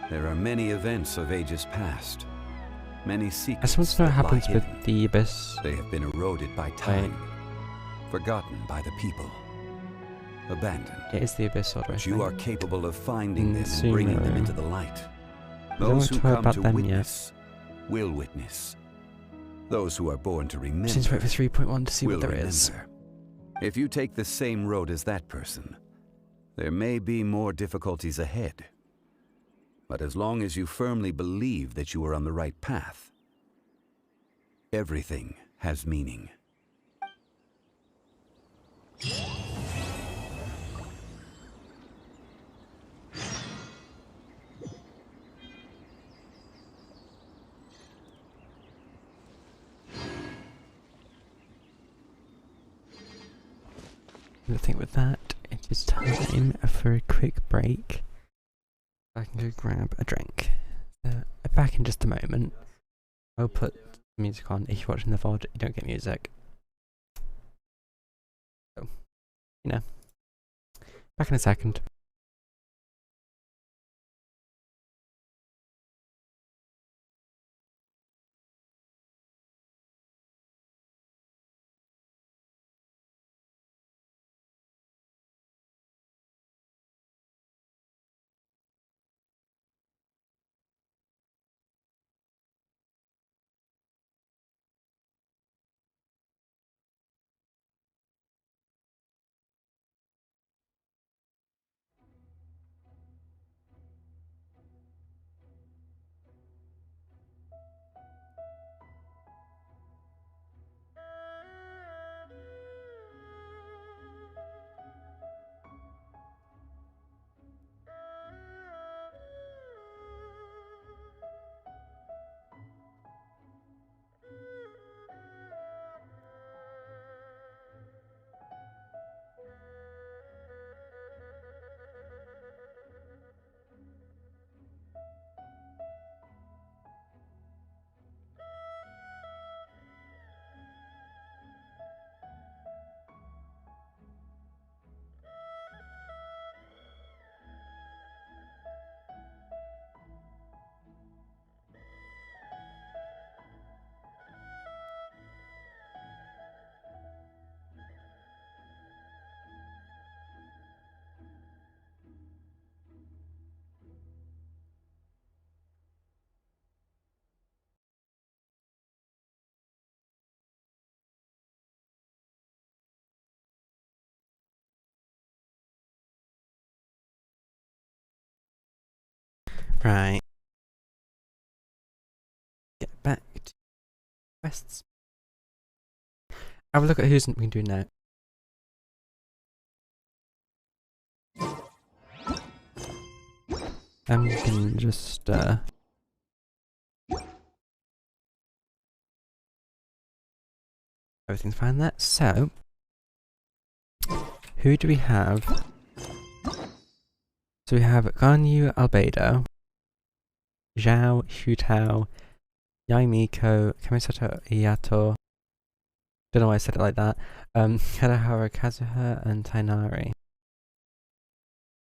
There are many events of ages past. Many I secrets just want to know what that lie happens with hidden. the Abyss. They have been eroded by time, forgotten by the people, abandoned. It is the Abyss Order, I But you think. are capable of finding them and Soon, bringing them though. into the light. don't Those who want to hear come about to them yet. witness will witness. Those who are born to remember Just wait for 3.1 to see will what there remember. is. If you take the same road as that person, there may be more difficulties ahead. But as long as you firmly believe that you are on the right path, everything has meaning. I think with that, it is time for a quick break. I can go grab a drink. Back in just a moment. I'll put the music on. If you're watching the VOD, you don't get music. So, you know. Back in a second. Right. Get back to quests. Have a look at who's been doing now. We can just everything's fine there. So, who do we have? So we have Ganyu Albedo, Zhao Hutao, Yaimiko, Kamisato Iyato. Don't know why I said it like that. Kadahara Kazuha and Tainari.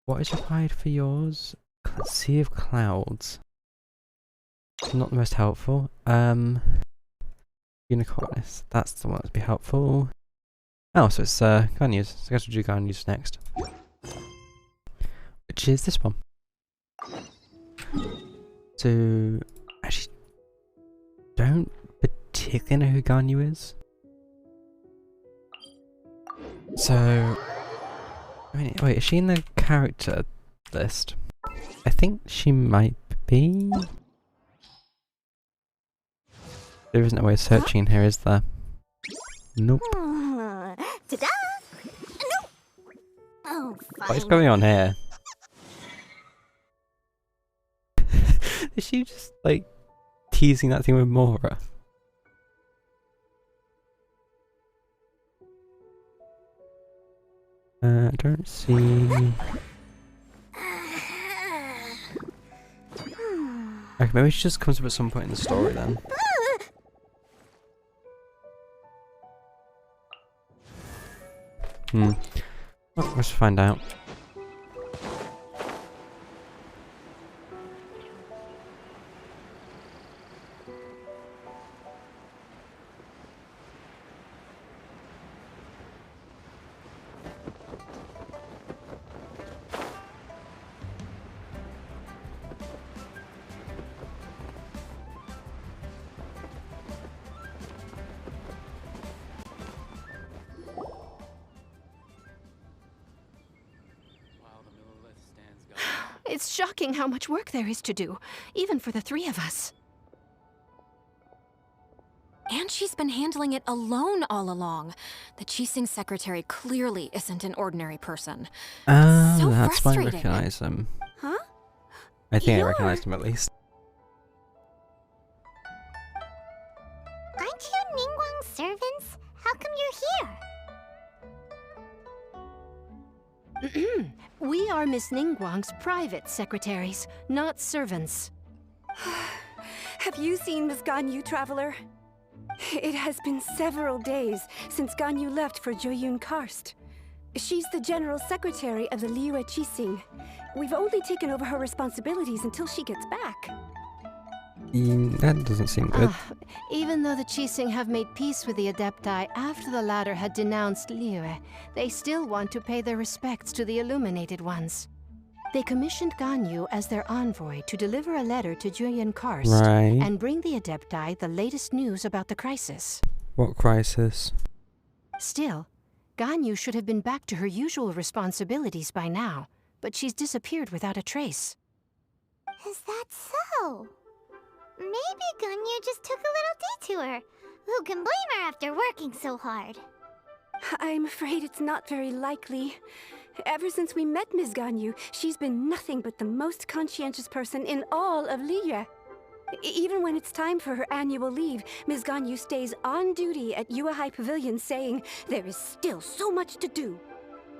What is required for yours? Sea of Clouds. Not the most helpful. Unicornus. That's the one that'd be helpful. Oh, so it's Ganyu's. So I guess we'll do Ganyu's next. Which is this one. So, actually, don't particularly know who Ganyu is. So, I mean, wait, is she in the character list? I think she might be. There isn't a way of searching here, is there? Nope. Ta-da! No! Oh, fine. What is going on here? Is she just, like, teasing that thing with Mora? I don't see... Okay, maybe she just comes up at some point in the story then. Well, let's find out. It's shocking how much work there is to do, even for the three of us. And she's been handling it alone all along. The Qixing secretary clearly isn't an ordinary person. So that's why I frustrating. recognise him. Huh? I think I recognised him at least. Aren't you Ningguang's servants? How come you're here? We are Miss Ningguang's private secretaries, not servants. Have you seen Miss Ganyu, Traveler? It has been several days since Ganyu left for Joyun Karst. She's the general secretary of the Liyue Qixing. We've only taken over her responsibilities until she gets back. That doesn't seem good. Even though the Qixing have made peace with the Adepti after the latter had denounced Liyue, they still want to pay their respects to the Illuminated Ones. They commissioned Ganyu as their envoy to deliver a letter to Joyun Karst and bring the Adepti the latest news about the crisis. What crisis? Still, Ganyu should have been back to her usual responsibilities by now, but she's disappeared without a trace. Is that so? Maybe Ganyu just took a little detour. Who can blame her after working so hard? I'm afraid it's not very likely. Ever since we met Ms. Ganyu, she's been nothing but the most conscientious person in all of Liyue. Even when it's time for her annual leave, Ms. Ganyu stays on duty at Yuehai Pavilion saying there is still so much to do.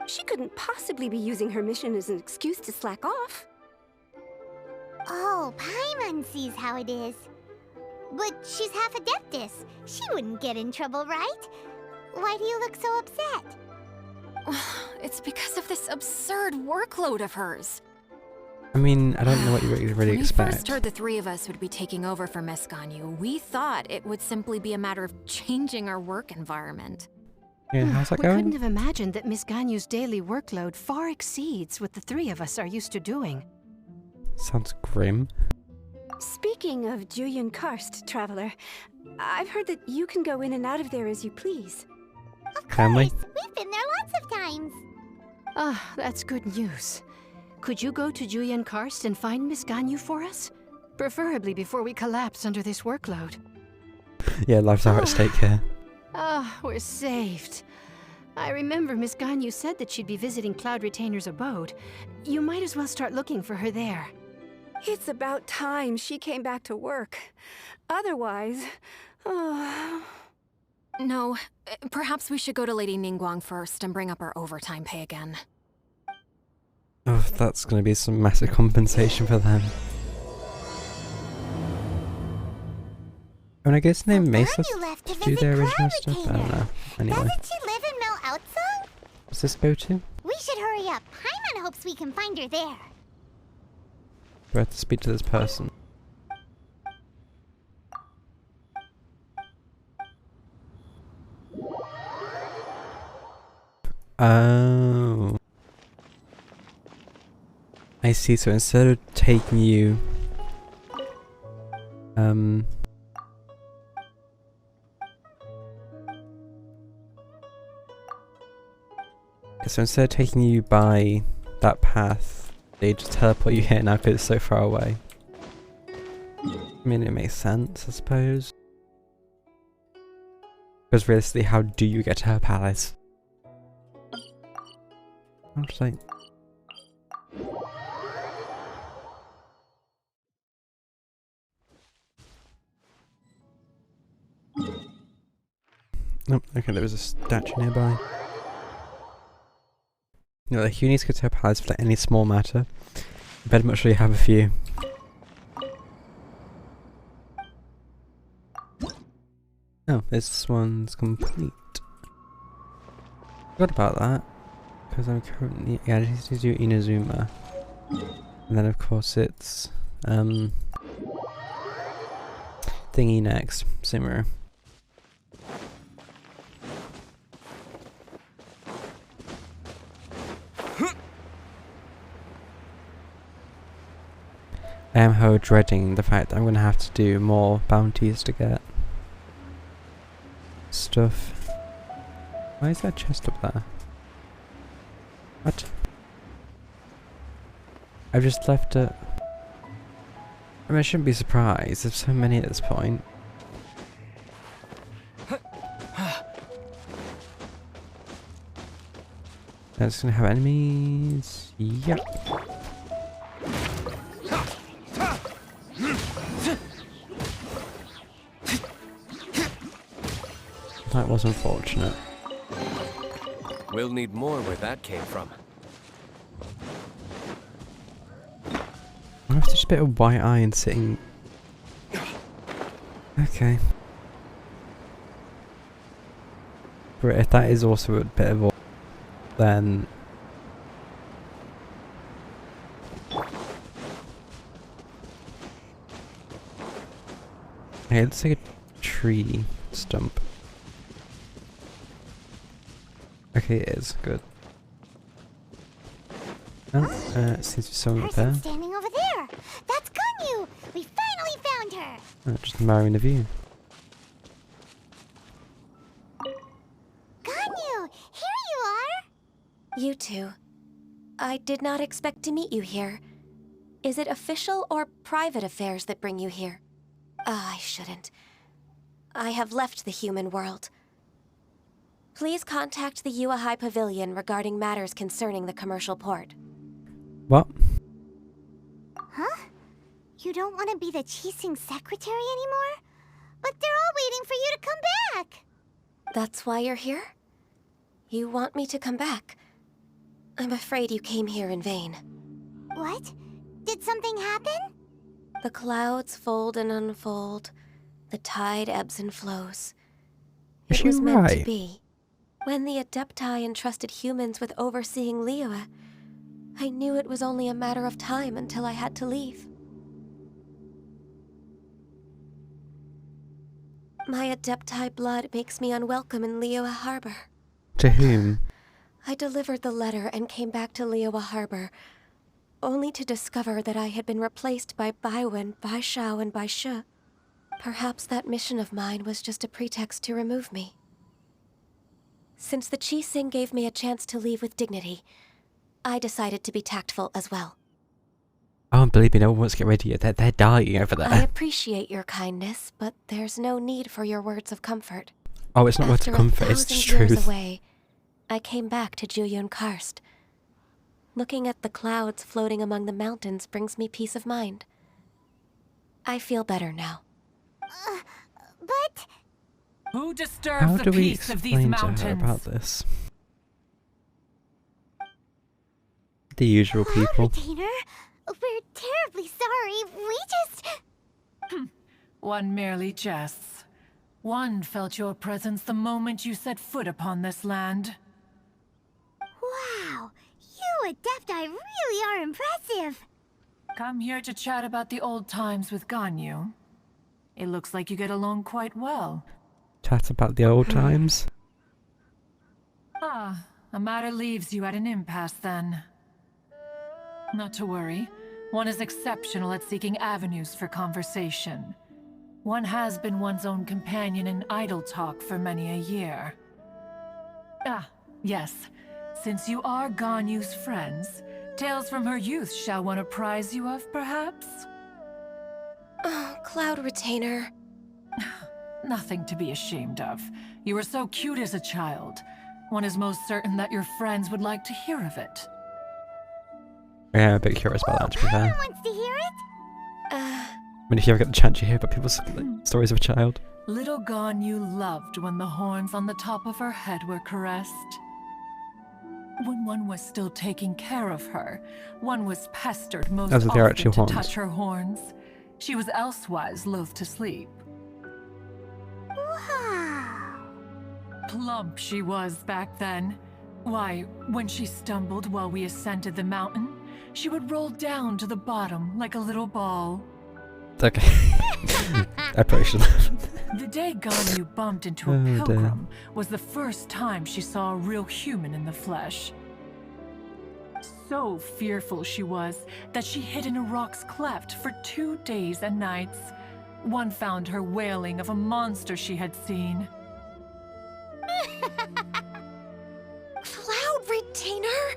She couldn't possibly be using her mission as an excuse to slack off. Oh, Paimon sees how it is. But she's half Adeptus. She wouldn't get in trouble, right? Why do you look so upset? It's because of this absurd workload of hers. I mean, I don't know what you really When we expect. first heard the three of us would be taking over for Miss Ganyu, we thought it would simply be a matter of changing our work environment. Yeah, how's that We going? couldn't have imagined that Miss Ganyu's daily workload far exceeds what the three of us are used to doing. Sounds grim. Speaking of Joyun Karst, Traveler, I've heard that you can go in and out of there as you please. Of Can we? course, we've been there lots of times. Ah, that's good news. Could you go to Julian Karst and find Miss Ganyu for us? Preferably before we collapse under this workload. Yeah, lives are at stake here. Ah, we're saved. I remember Miss Ganyu said that she'd be visiting Cloud Retainer's abode. You might as well start looking for her there. It's about time she came back to work. Otherwise... No, perhaps we should go to Lady Ningguang first and bring up our overtime pay again. Oh, that's gonna be some massive compensation for them. And I guess they may still do their original stuff. I don't know. Anyway. Doesn't she live in Mel Outsong? What's this go to? We should hurry up. Paimon hopes we can find her there. Do I have to speak to this person? Oh. I see, so instead of taking you... So instead of taking you by that path, they just teleport you here now because it's so far away. I mean, it makes sense, I suppose. Because realistically, how do you get to her palace? I'm just like... Oh, okay, there was a statue nearby. You know, like, you need to go to her palace for any small matter. You better make sure you have a few. Oh, this one's complete. Forgot about that. Because I'm currently... Yeah, I need to do Inazuma. And then of course it's... Thingy next. Simmer. I am however dreading the fact that I'm going to have to do more bounties to get stuff. Why is that chest up there? What? I've just left it. I mean, I shouldn't be surprised. There's so many at this point. That's gonna have enemies. Yep. That was unfortunate. We'll need more where that came from. I have such a bit of white iron sitting. Okay. But if that is also a bit of then okay, let's take a tree stump. Okay, it is good. Oh, it seems to be someone up there. Standing over there. That's Ganyu. We finally found her. Oh, just admiring the view. Ganyu, here you are. You two. I did not expect to meet you here. Is it official or private affairs that bring you here? I shouldn't. I have left the human world. Please contact the Yua High Pavilion regarding matters concerning the commercial port. What? Huh? You don't want to be the Qixing secretary anymore? But they're all waiting for you to come back! That's why you're here? You want me to come back? I'm afraid you came here in vain. What? Did something happen? The clouds fold and unfold. The tide ebbs and flows. It was meant to be. When the Adepti entrusted humans with overseeing Liyue, I knew it was only a matter of time until I had to leave. My Adepti blood makes me unwelcome in Liyue Harbor. To whom? I delivered the letter and came back to Liyue Harbor, only to discover that I had been replaced by Baiwen, Baishao, and Baishu. Perhaps that mission of mine was just a pretext to remove me. Since the Qixing gave me a chance to leave with dignity, I decided to be tactful as well. Oh, believe me, no one wants to get rid of you. They're dying over there. I appreciate your kindness, but there's no need for your words of comfort. Oh, it's not words of comfort, it's the After 1,000 years truth. away, I came back to Jueyun Karst. Looking at the clouds floating among the mountains brings me peace of mind. I feel better now. But... Who disturbs How the do we peace of these explain to her mountains? about this? The usual people. Retainer, we're terribly sorry. We just... One merely jests. One felt your presence the moment you set foot upon this land. Wow, you Adepti really are impressive. Come here to chat about the old times with Ganyu. It looks like you get along quite well. Chat about the old times. Ah, a matter leaves you at an impasse then. Not to worry. One is exceptional at seeking avenues for conversation. One has been one's own companion in idle talk for many a year. Ah, yes. Since you are Ganyu's friends, tales from her youth shall one apprise you of, perhaps? Oh, Cloud Retainer. Nothing to be ashamed of. You were so cute as a child. One is most certain that your friends would like to hear of it. Yeah, I'm a bit curious about that, to be fair. Wants to hear it? I mean, if you ever get the chance to hear about people's stories of a child. Little Ganyu loved when the horns on the top of her head were caressed. When one was still taking care of her, one was pestered most As if they're often actual to horns. touch her horns. She was elsewise loath to sleep. Wow. Plump she was back then. Why, when she stumbled while we ascended the mountain, she would roll down to the bottom like a little ball. Okay. I probably should The day Ganyu bumped into a Oh, dear. pilgrim was the first time she saw a real human in the flesh. So fearful she was that she hid in a rock's cleft for 2 days and nights. One found her wailing of a monster she had seen. Cloud Retainer?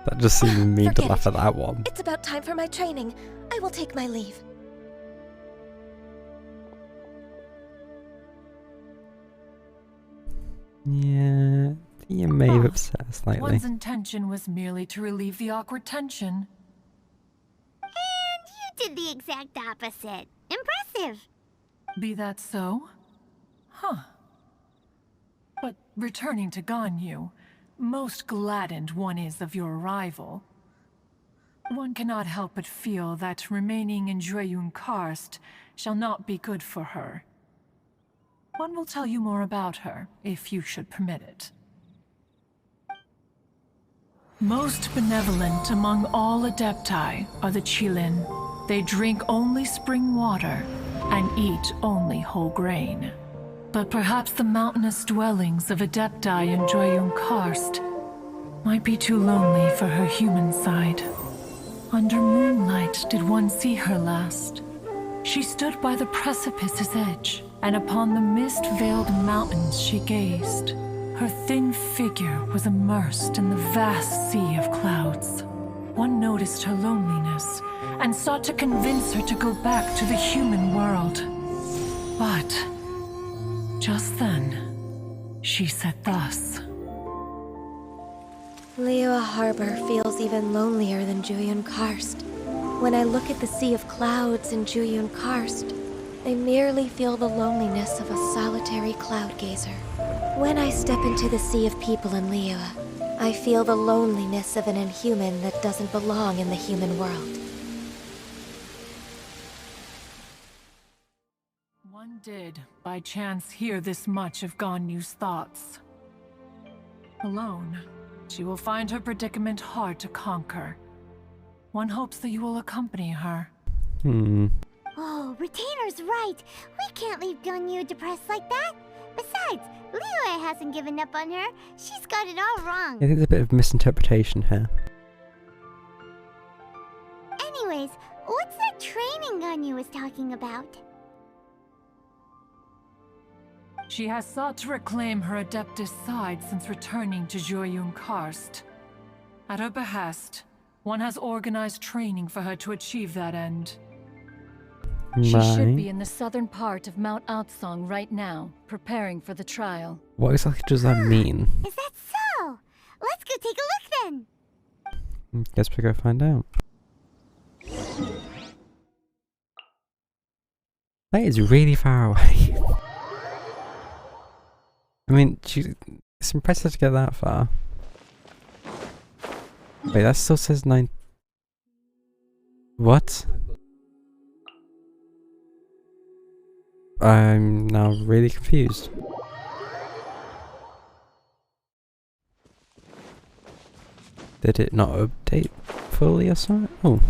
That just seemed mean to Forget laugh it. at that one. It's about time for my training. I will take my leave. Yeah, you may have upset her slightly. One's intention was merely to relieve the awkward tension. And you did the exact opposite. Impressive. Be that so? Huh. But returning to Ganyu, most gladdened one is of your arrival. One cannot help but feel that remaining in Jueyun Karst shall not be good for her. One will tell you more about her, if you should permit it. Most benevolent among all Adepti are the Qilin. They drink only spring water and eat only whole grain. But perhaps the mountainous dwellings of Adepti in Jueyun Karst might be too lonely for her human side. Under moonlight did one see her last. She stood by the precipice's edge, and upon the mist-veiled mountains she gazed. Her thin figure was immersed in the vast sea of clouds. One noticed her loneliness, and sought to convince her to go back to the human world. But just then, she said thus. Liyue Harbor feels even lonelier than Jueyun Karst. When I look at the sea of clouds in Jueyun Karst, I merely feel the loneliness of a solitary cloud gazer. When I step into the sea of people in Liyue, I feel the loneliness of an inhuman that doesn't belong in the human world. One did, by chance, hear this much of Ganyu's thoughts. Alone, she will find her predicament hard to conquer. One hopes that you will accompany her. Oh, Retainer's right. We can't leave Ganyu depressed like that. Besides, Liyue hasn't given up on her. She's got it all wrong. I think there's a bit of misinterpretation here. Anyways, what's that training Ganyu was talking about? She has sought to reclaim her Adeptus side since returning to Jueyun Karst. At her behest, one has organized training for her to achieve that end. She should be in the southern part of Mount Aotsong right now, preparing for the trial. What exactly does that mean? Is that so? Let's go take a look then. Guess we go find out. That is really far away. I mean, it's impressive to get that far. Wait, that still says 9. What? I'm now really confused. Did it not update fully or something? Oh.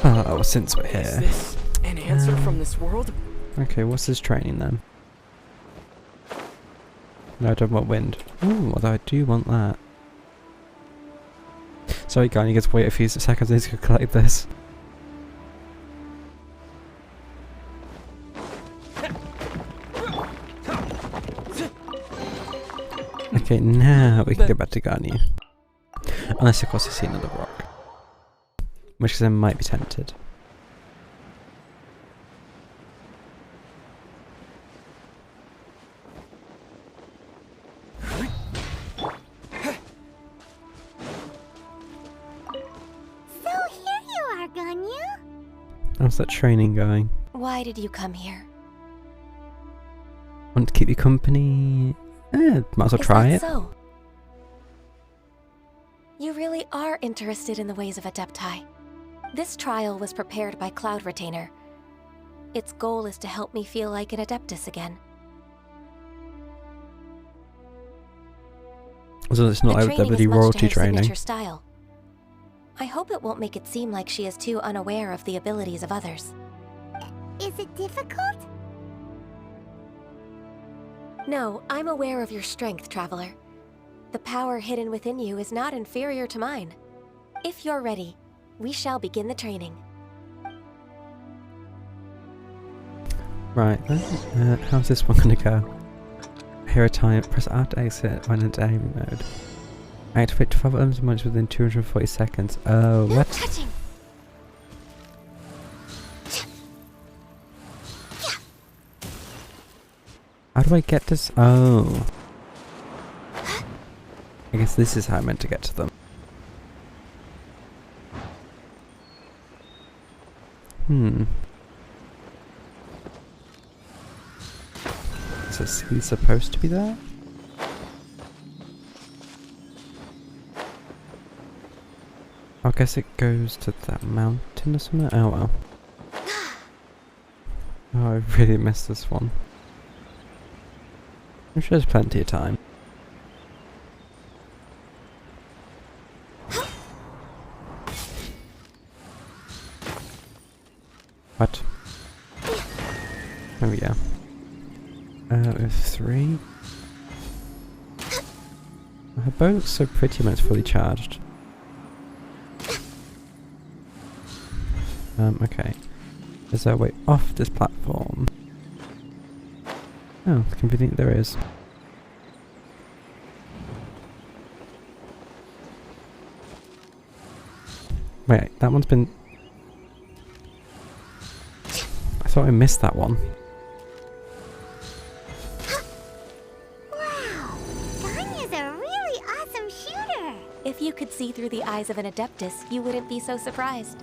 Oh, since we're here. Is this an answer from this world? Okay, what's this training then? No, I don't want wind. Ooh, although I do want that. Sorry, Garn, you get to wait a few seconds. I need to go collect this. Okay, now we can go back to Garnier. Unless, of course, I see another rock. In which case I might be tempted. So here you are, Ganyu. How's that training going? Why did you come here? Want to keep you company? Might as well try it. So? You really are interested in the ways of Adepti. This trial was prepared by Cloud Retainer. Its goal is to help me feel like an Adeptus again. So it's not like the royalty training. Style. I hope it won't make it seem like she is too unaware of the abilities of others. Is it difficult? No, I'm aware of your strength, Traveler. The power hidden within you is not inferior to mine. If you're ready, we shall begin the training. Right then, how's this one gonna go? Here a time, press R to exit when in aiming mode. Activate 12 elements of months within 240 seconds. Oh, what? Touching. How do I get this? Oh. I guess this is how I meant to get to them. Is he supposed to be there? I guess it goes to that mountain or something. Oh well. Oh, I really missed this one. I'm sure there's plenty of time. What? There we go. With 3. Her boats are pretty much fully charged. Okay. Is there a way off this platform? Oh, convenient there is. Wait, that one's been... I thought I missed that one. Wow! Ganyu's a really awesome shooter! If you could see through the eyes of an Adeptus, you wouldn't be so surprised.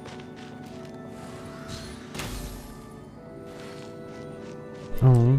Oh.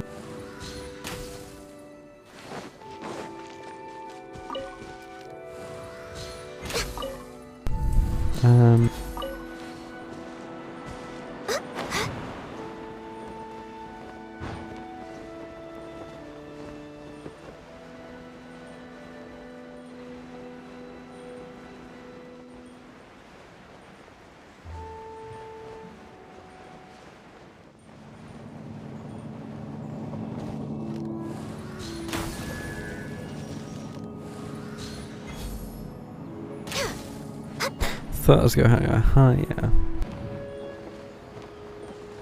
Thought I was going higher.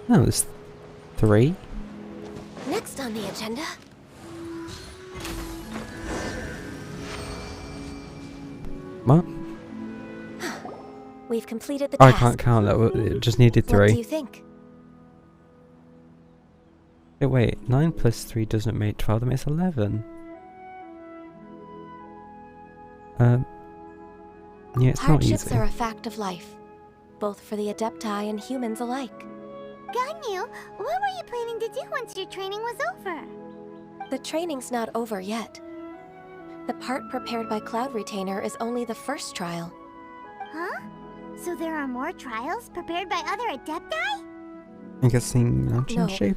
Oh, there's 3. Next on the agenda. We've completed the Oh, I task. can't count that. It just needed What do 3. you think? Wait, 9 plus 3 doesn't make 12, that makes 11. Yeah, it's not Hardships easy. are a fact of life, both for the Adepti and humans alike. Ganyu, what were you planning to do once your training was over? The training's not over yet. The part prepared by Cloud Retainer is only the first trial. Huh? So there are more trials prepared by other Adepti? I'm guessing mountain No. shape?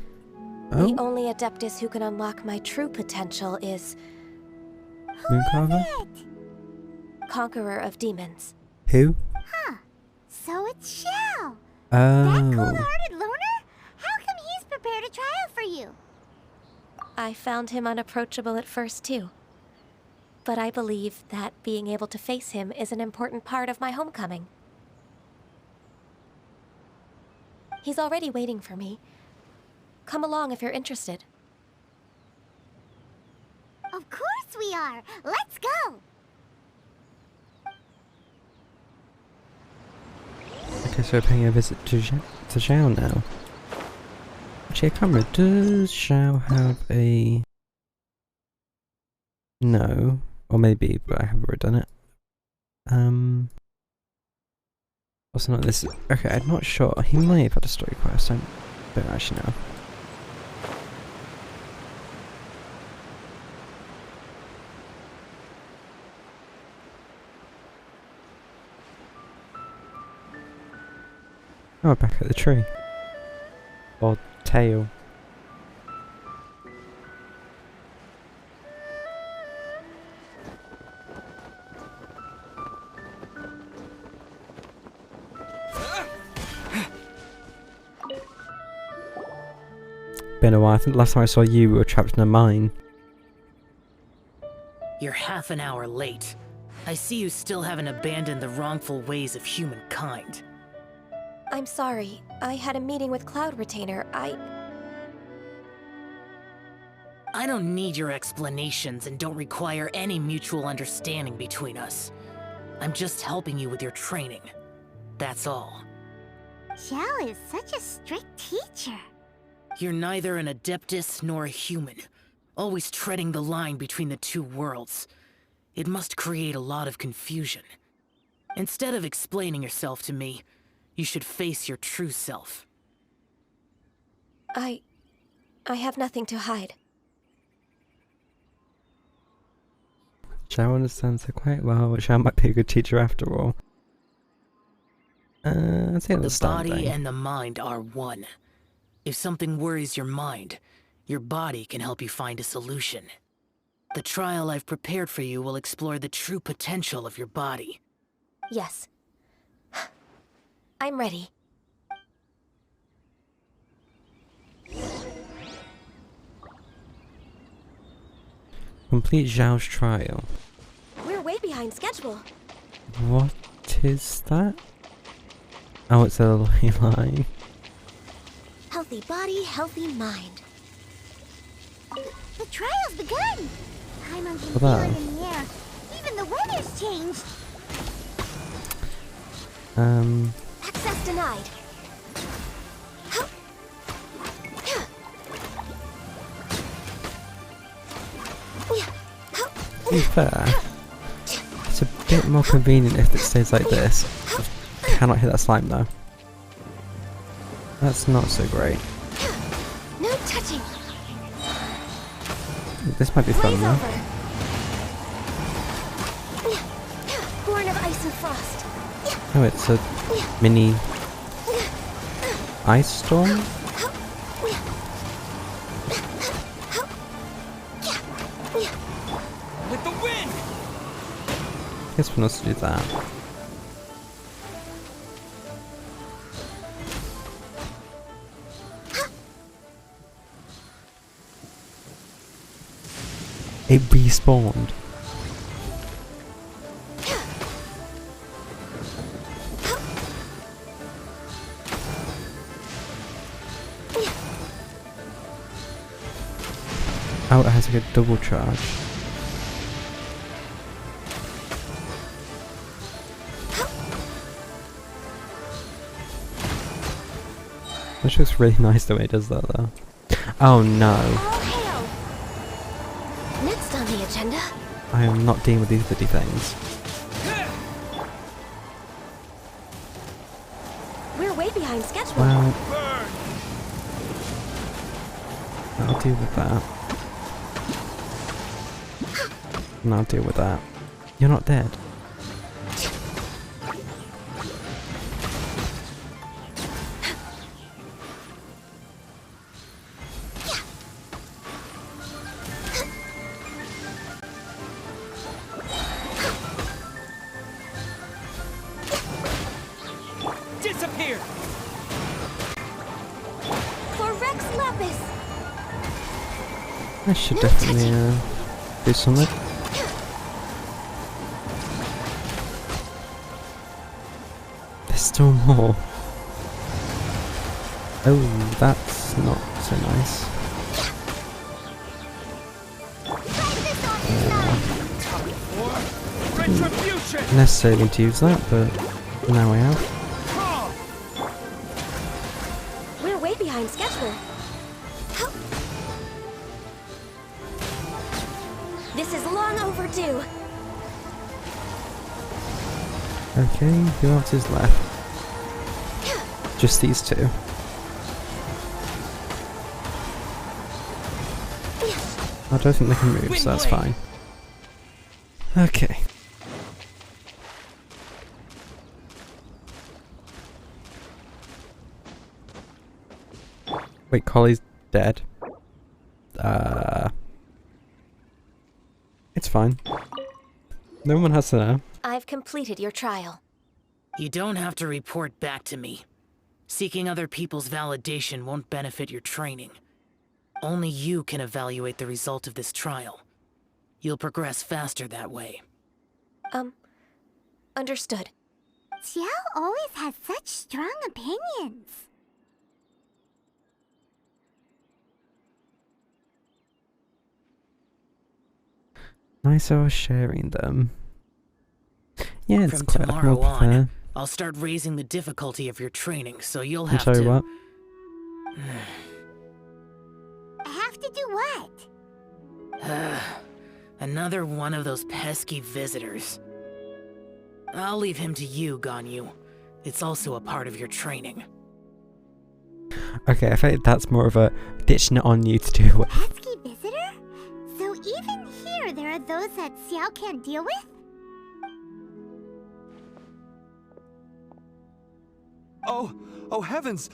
The Oh, only Adeptus who can unlock my true potential is Mooncarver? Conqueror of Demons. Who? Huh. So it's Xiao. Oh. Cold-hearted loner? How come he's prepared a trial for you? I found him unapproachable at first, too. But I believe that being able to face him is an important part of my homecoming. He's already waiting for me. Come along if you're interested. Of course we are. Let's go. Okay, so we're paying a visit to Zhao now. Actually, I can't remember. Does Zhao have a... No. Or maybe, but I haven't already done it. Also not this... Okay, I'm not sure. He might have had a story quest. I don't actually know. Oh, we're back at the tree. Or tail. Been a while. I think the last time I saw you, we were trapped in a mine. You're half an hour late. I see you still haven't abandoned the wrongful ways of humankind. I'm sorry. I had a meeting with Cloud Retainer. I don't need your explanations and don't require any mutual understanding between us. I'm just helping you with your training. That's all. Xiao is such a strict teacher. You're neither an Adeptus nor a human, always treading the line between the two worlds. It must create a lot of confusion. Instead of explaining yourself to me, you should face your true self. I have nothing to hide. Zhao understands her quite well. Zhao might be a good teacher after all. I'd say The body and the mind are one. If something worries your mind, your body can help you find a solution. The trial I've prepared for you will explore the true potential of your body. Yes. I'm ready. Complete Zhao's trial. We're way behind schedule. What is that? Oh, it's a line. Healthy body, healthy mind. The trial's begun. Paimon can feel that? it in the air. Even the weather's changed. Access denied. To be fair, it's a bit more convenient if it stays like this. I cannot hit that slime though. That's not so great. No touching. This might be fun Blaze though. over. Born of ice and frost. Oh, it's a mini ice storm? With the wind! Guess one wants to do that. It respawned. Oh, it has like a double charge. Which looks really nice the way it does that though. Oh no. All hail! Next on the agenda. I am not dealing with these bloody things. We're way behind schedule. Well, I'll deal with that. And I'll deal with that. You're not dead. Disappear! For Rex Lapis! I should definitely do something. There's still more. Oh, that's not so nice. Didn't necessarily need to use that, but now I have. We're way behind schedule. This is long overdue. Okay, who else is left? Just these two. I don't think they can move, so that's fine. Okay. Wait, Collie's dead. It's fine. No one has to know. I've completed your trial. You don't have to report back to me. Seeking other people's validation won't benefit your training. Only you can evaluate the result of this trial. You'll progress faster that way. Understood. Xiao always has such strong opinions. Nice I was sharing them. Yeah, it's From quite tomorrow more fair. on, I'll start raising the difficulty of your training, so you'll I'm have sorry, to... what? Have to do what? Another one of those pesky visitors. I'll leave him to you, Ganyu. It's also a part of your training. Okay, I feel like that's more of a ditching it on you to do with. Pesky visitor? So even here there are those that Xiao can't deal with? Oh heavens!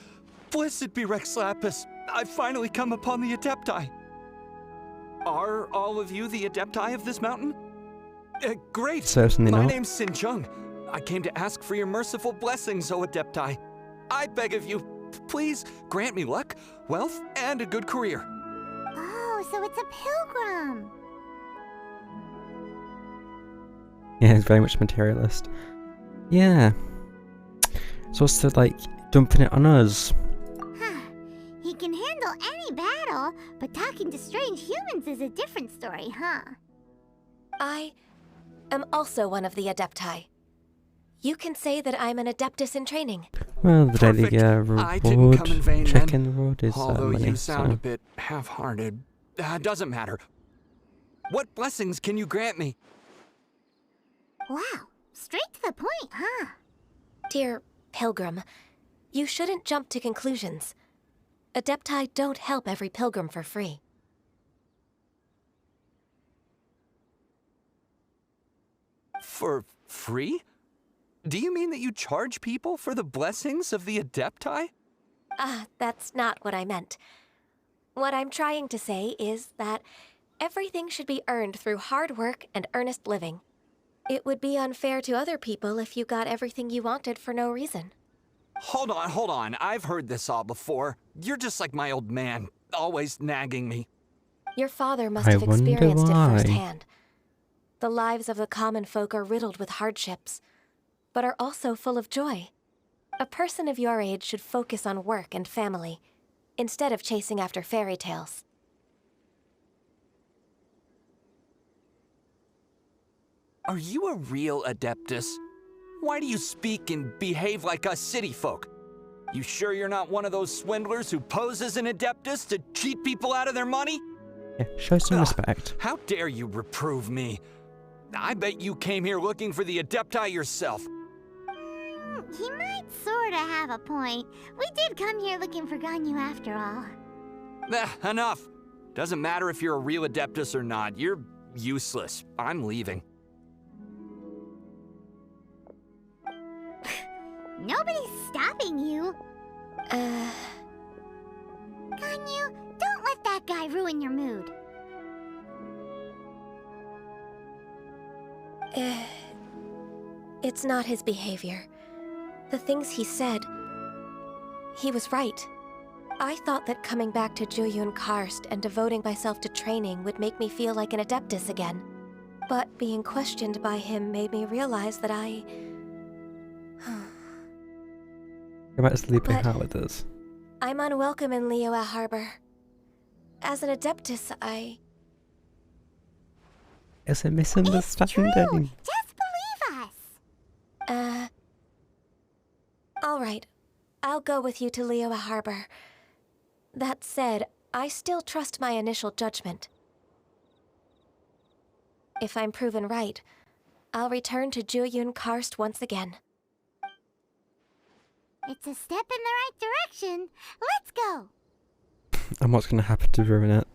Blessed be Rex Lapis! I've finally come upon the Adepti! Are all of you the Adepti of this mountain? Great! Certainly My not. name's Sin Chung. I came to ask for your merciful blessings, O Adepti. I beg of you, please grant me luck, wealth, and a good career. Oh, so it's a pilgrim. Yeah, he's very much materialist. Yeah. So what's the, like, dumping it on us? He can handle any battle, but talking to strange humans is a different story, huh? I am also one of the Adepti. You can say that I'm an Adeptus in training. Well, the daily I didn't come in vain, reward, then. check-in reward is Although money, you sound so. a bit half-hearted. Doesn't matter. What blessings can you grant me? Wow, straight to the point, huh? Dear Pilgrim, you shouldn't jump to conclusions. Adepti don't help every pilgrim for free. For free? Do you mean that you charge people for the blessings of the Adepti? That's not what I meant. What I'm trying to say is that everything should be earned through hard work and earnest living. It would be unfair to other people if you got everything you wanted for no reason. Hold on. I've heard this all before. You're just like my old man, always nagging me. Your father must I have wonder experienced it why. firsthand. The lives of the common folk are riddled with hardships, but are also full of joy. A person of your age should focus on work and family, instead of chasing after fairy tales. Are you a real Adeptus? Why do you speak and behave like us city folk? You sure you're not one of those swindlers who poses an Adeptus to cheat people out of their money? Yeah, show some respect. How dare you reprove me? I bet you came here looking for the Adepti yourself. He might sorta have a point. We did come here looking for Ganyu after all. Enough. Doesn't matter if you're a real Adeptus or not. You're useless. I'm leaving. Nobody's stopping you. Ganyu, don't let that guy ruin your mood. It's not his behavior. The things he said, he was right. I thought that coming back to Jueyun Karst and devoting myself to training would make me feel like an Adeptus again. But being questioned by him made me realize that I... Go back to Liebe Harbor does. I'm unwelcome in Liyue Harbor. As an Adeptus, It's a misunderstanding. Just believe us. Alright. I'll go with you to Liyue Harbor. That said, I still trust my initial judgment. If I'm proven right, I'll return to Jueyun Karst once again. It's a step in the right direction. Let's go. And what's going to happen to ruin it?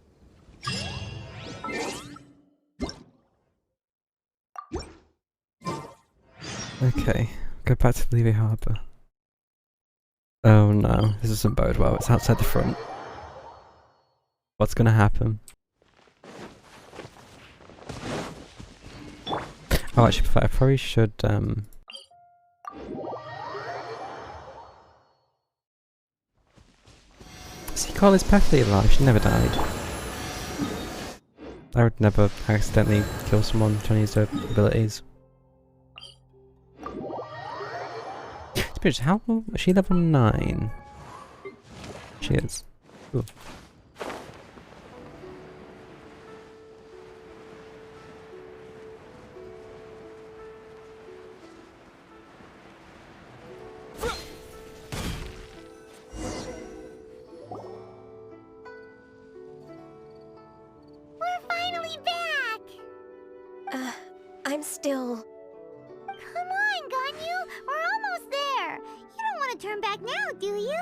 Okay, go back to Liebe Harbor. Oh no, this doesn't bode well. It's outside the front. What's going to happen? Oh, actually, I probably should, Does he call his Pethley alive? She never died. I would never accidentally kill someone trying to use their abilities. Speech, how is she level 9? She is. Cool. I'm still... Come on, Ganyu! We're almost there! You don't want to turn back now, do you?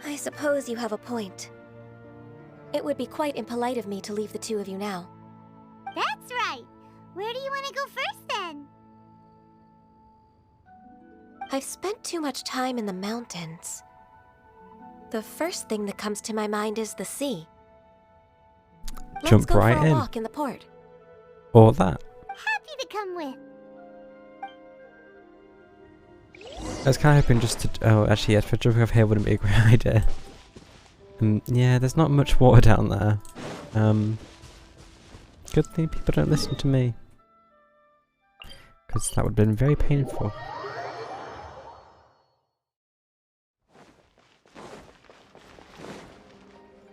I suppose you have a point. It would be quite impolite of me to leave the two of you now. That's right! Where do you want to go first, then? I've spent too much time in the mountains. The first thing that comes to my mind is the sea. Let's go right for a in. walk in the port. Or that. Happy to come with. I was kind of hoping just to... Oh, actually, yes, for jumping off here wouldn't be a great idea. Yeah, there's not much water down there. Good thing people don't listen to me. Because that would have been very painful.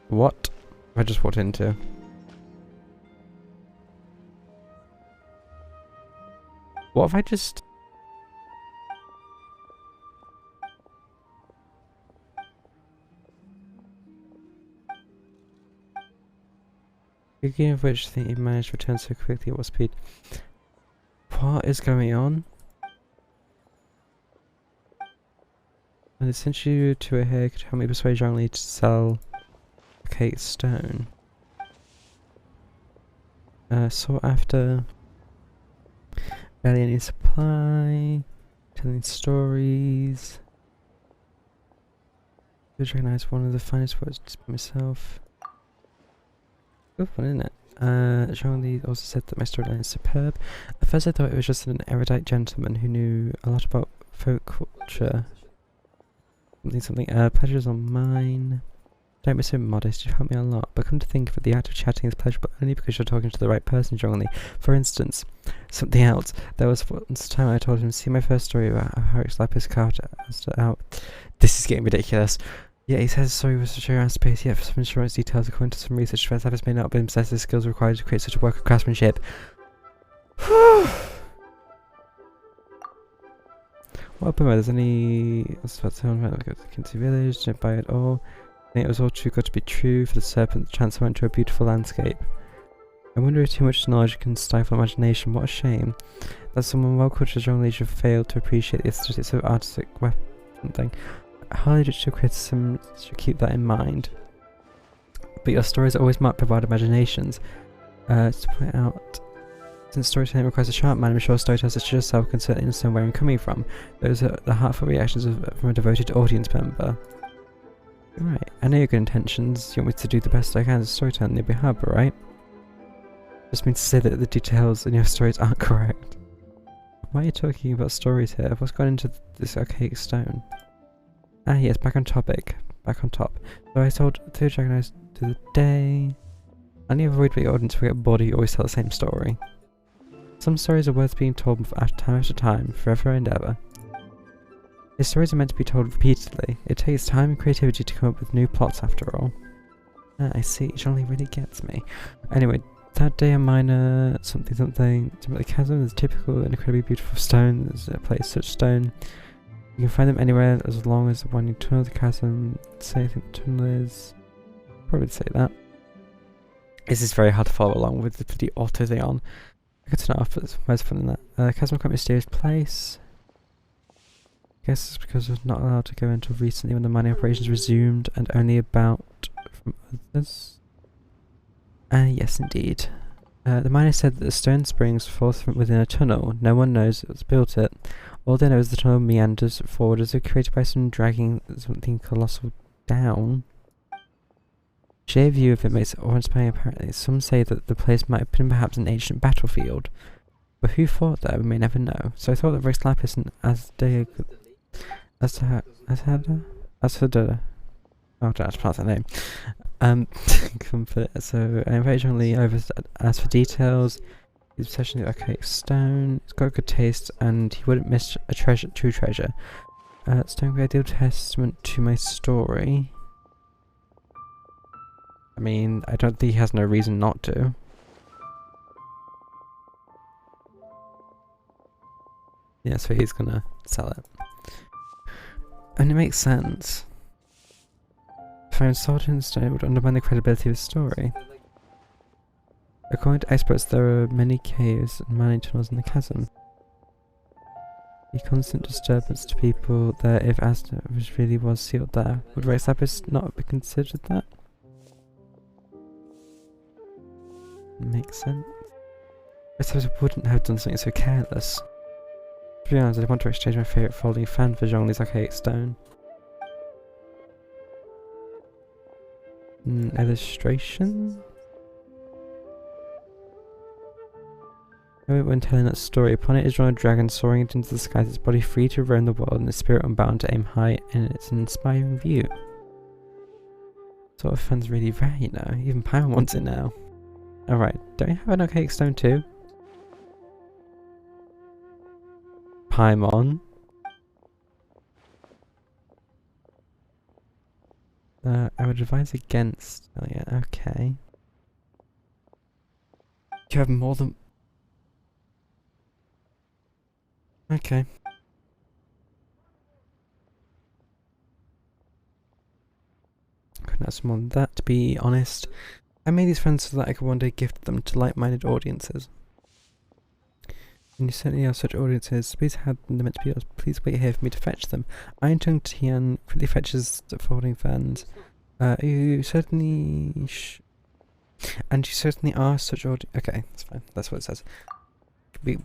What? I just walked into. What if I just... Speaking of which, I think you managed to return so quickly at what speed? What is going on? And it sent you to a hair could help me persuade Zhongli to sell Kate Stone. Sought after... Barely any supply. Telling stories. I recognize one of the finest words to myself. Good one, isn't it? Zhongli also said that my storyline is superb. At first I thought it was just an erudite gentleman who knew a lot about folk culture. Something, pleasure's on mine. Don't be so modest, you've helped me a lot, but come to think of it, the act of chatting is pleasurable only because you're talking to the right person, Zhongli. For instance, something else. There was once a time I told him, see my first story about how Lapis carved out. This is getting ridiculous. Yeah, he says sorry was to show around space, yet for some insurance details, according to some research, Lapis may not have been possessed the skills required to create such a work of craftsmanship. What up, there's any... I was about to tell him about the Kinsey village, don't buy it all. I think it was all too good to be true for the serpent to transform into a beautiful landscape. I wonder if too much knowledge can stifle imagination. What a shame that someone well cultured young leisure failed to appreciate the aesthetics of artistic weapon thing. Highly digital criticism should keep that in mind. But your stories are always marked by wild imaginations. To point out, since storytelling requires a sharp mind, I'm sure storytellers such as yourself can certainly understand where I'm coming from. Those are the heartfelt reactions from a devoted audience member. Right, I know your good intentions. You want me to do the best I can as a storyteller on your behalf, right? Just means to say that the details in your stories aren't correct. Why are you talking about stories here? What's gone into this archaic stone? Ah yes, back on topic. Back on top. So I told two Dragonized to the day. I only avoid what your audience will get bored, you always tell the same story. Some stories are worth being told time after time, forever and ever. These stories are meant to be told repeatedly. It takes time and creativity to come up with new plots after all. Ah, I see, Johnny really gets me. Anyway, that day a miner something to the chasm. There's a typical and incredibly beautiful stone. There's a place such stone. You can find them anywhere as long as the winding tunnel of the chasm. Say I think the tunnel is probably say that. This is very hard to follow along with the auto thing on. I could turn it off, but where's fun in that? Chasm quite a mysterious place. I guess it's because I was not allowed to go until recently when the mining operations resumed and only about from others. Yes, indeed. The miner said that the stone springs forth from within a tunnel. No one knows what's built it. All they know is the tunnel meanders forward as if created by someone dragging something colossal down. Sheer view of it makes it awe-inspiring apparently. Some say that the place might have been perhaps an ancient battlefield. But who fought there, we may never know. So I thought that Rex Lapis and Asdea could... Ashada? Oh, I don't know how to pronounce that name. So I invited John Lee over to ask for details. His obsession with archaic stone. He's got a good taste and he wouldn't miss a true treasure. Stone would be ideal testament to my story. I mean, I don't think he has no reason not to. Yeah, so he's gonna sell it. And it makes sense. If I installed in stone, it would undermine the credibility of the story. According to experts, there are many caves and mining tunnels in the chasm. The constant disturbance to people there if Asda really was sealed there. Would Rex Lapis not be considered that? Makes sense. Rex Lapis wouldn't have done something so careless. To be honest, I want to exchange my favourite folding fan for Zhongli's archaic stone. Illustration? When telling that story, upon it is drawn a dragon soaring into the skies, its body free to roam the world and its spirit unbound to aim high, and it's an inspiring view. Sort of fan's really rare, you know. Even Paimon wants it now. Alright, don't you have an archaic stone too? Paimon? I would advise against... Oh yeah, okay. You have more than... Okay. Couldn't have some more than that, to be honest. I made these friends so that I could one day gift them to like-minded audiences. And you certainly are such audiences. Please have them, they're meant to be yours. Please wait here for me to fetch them. Iron Tongue Tian quickly fetches the folding fans. You certainly and you certainly are such okay, that's fine. That's what it says. We're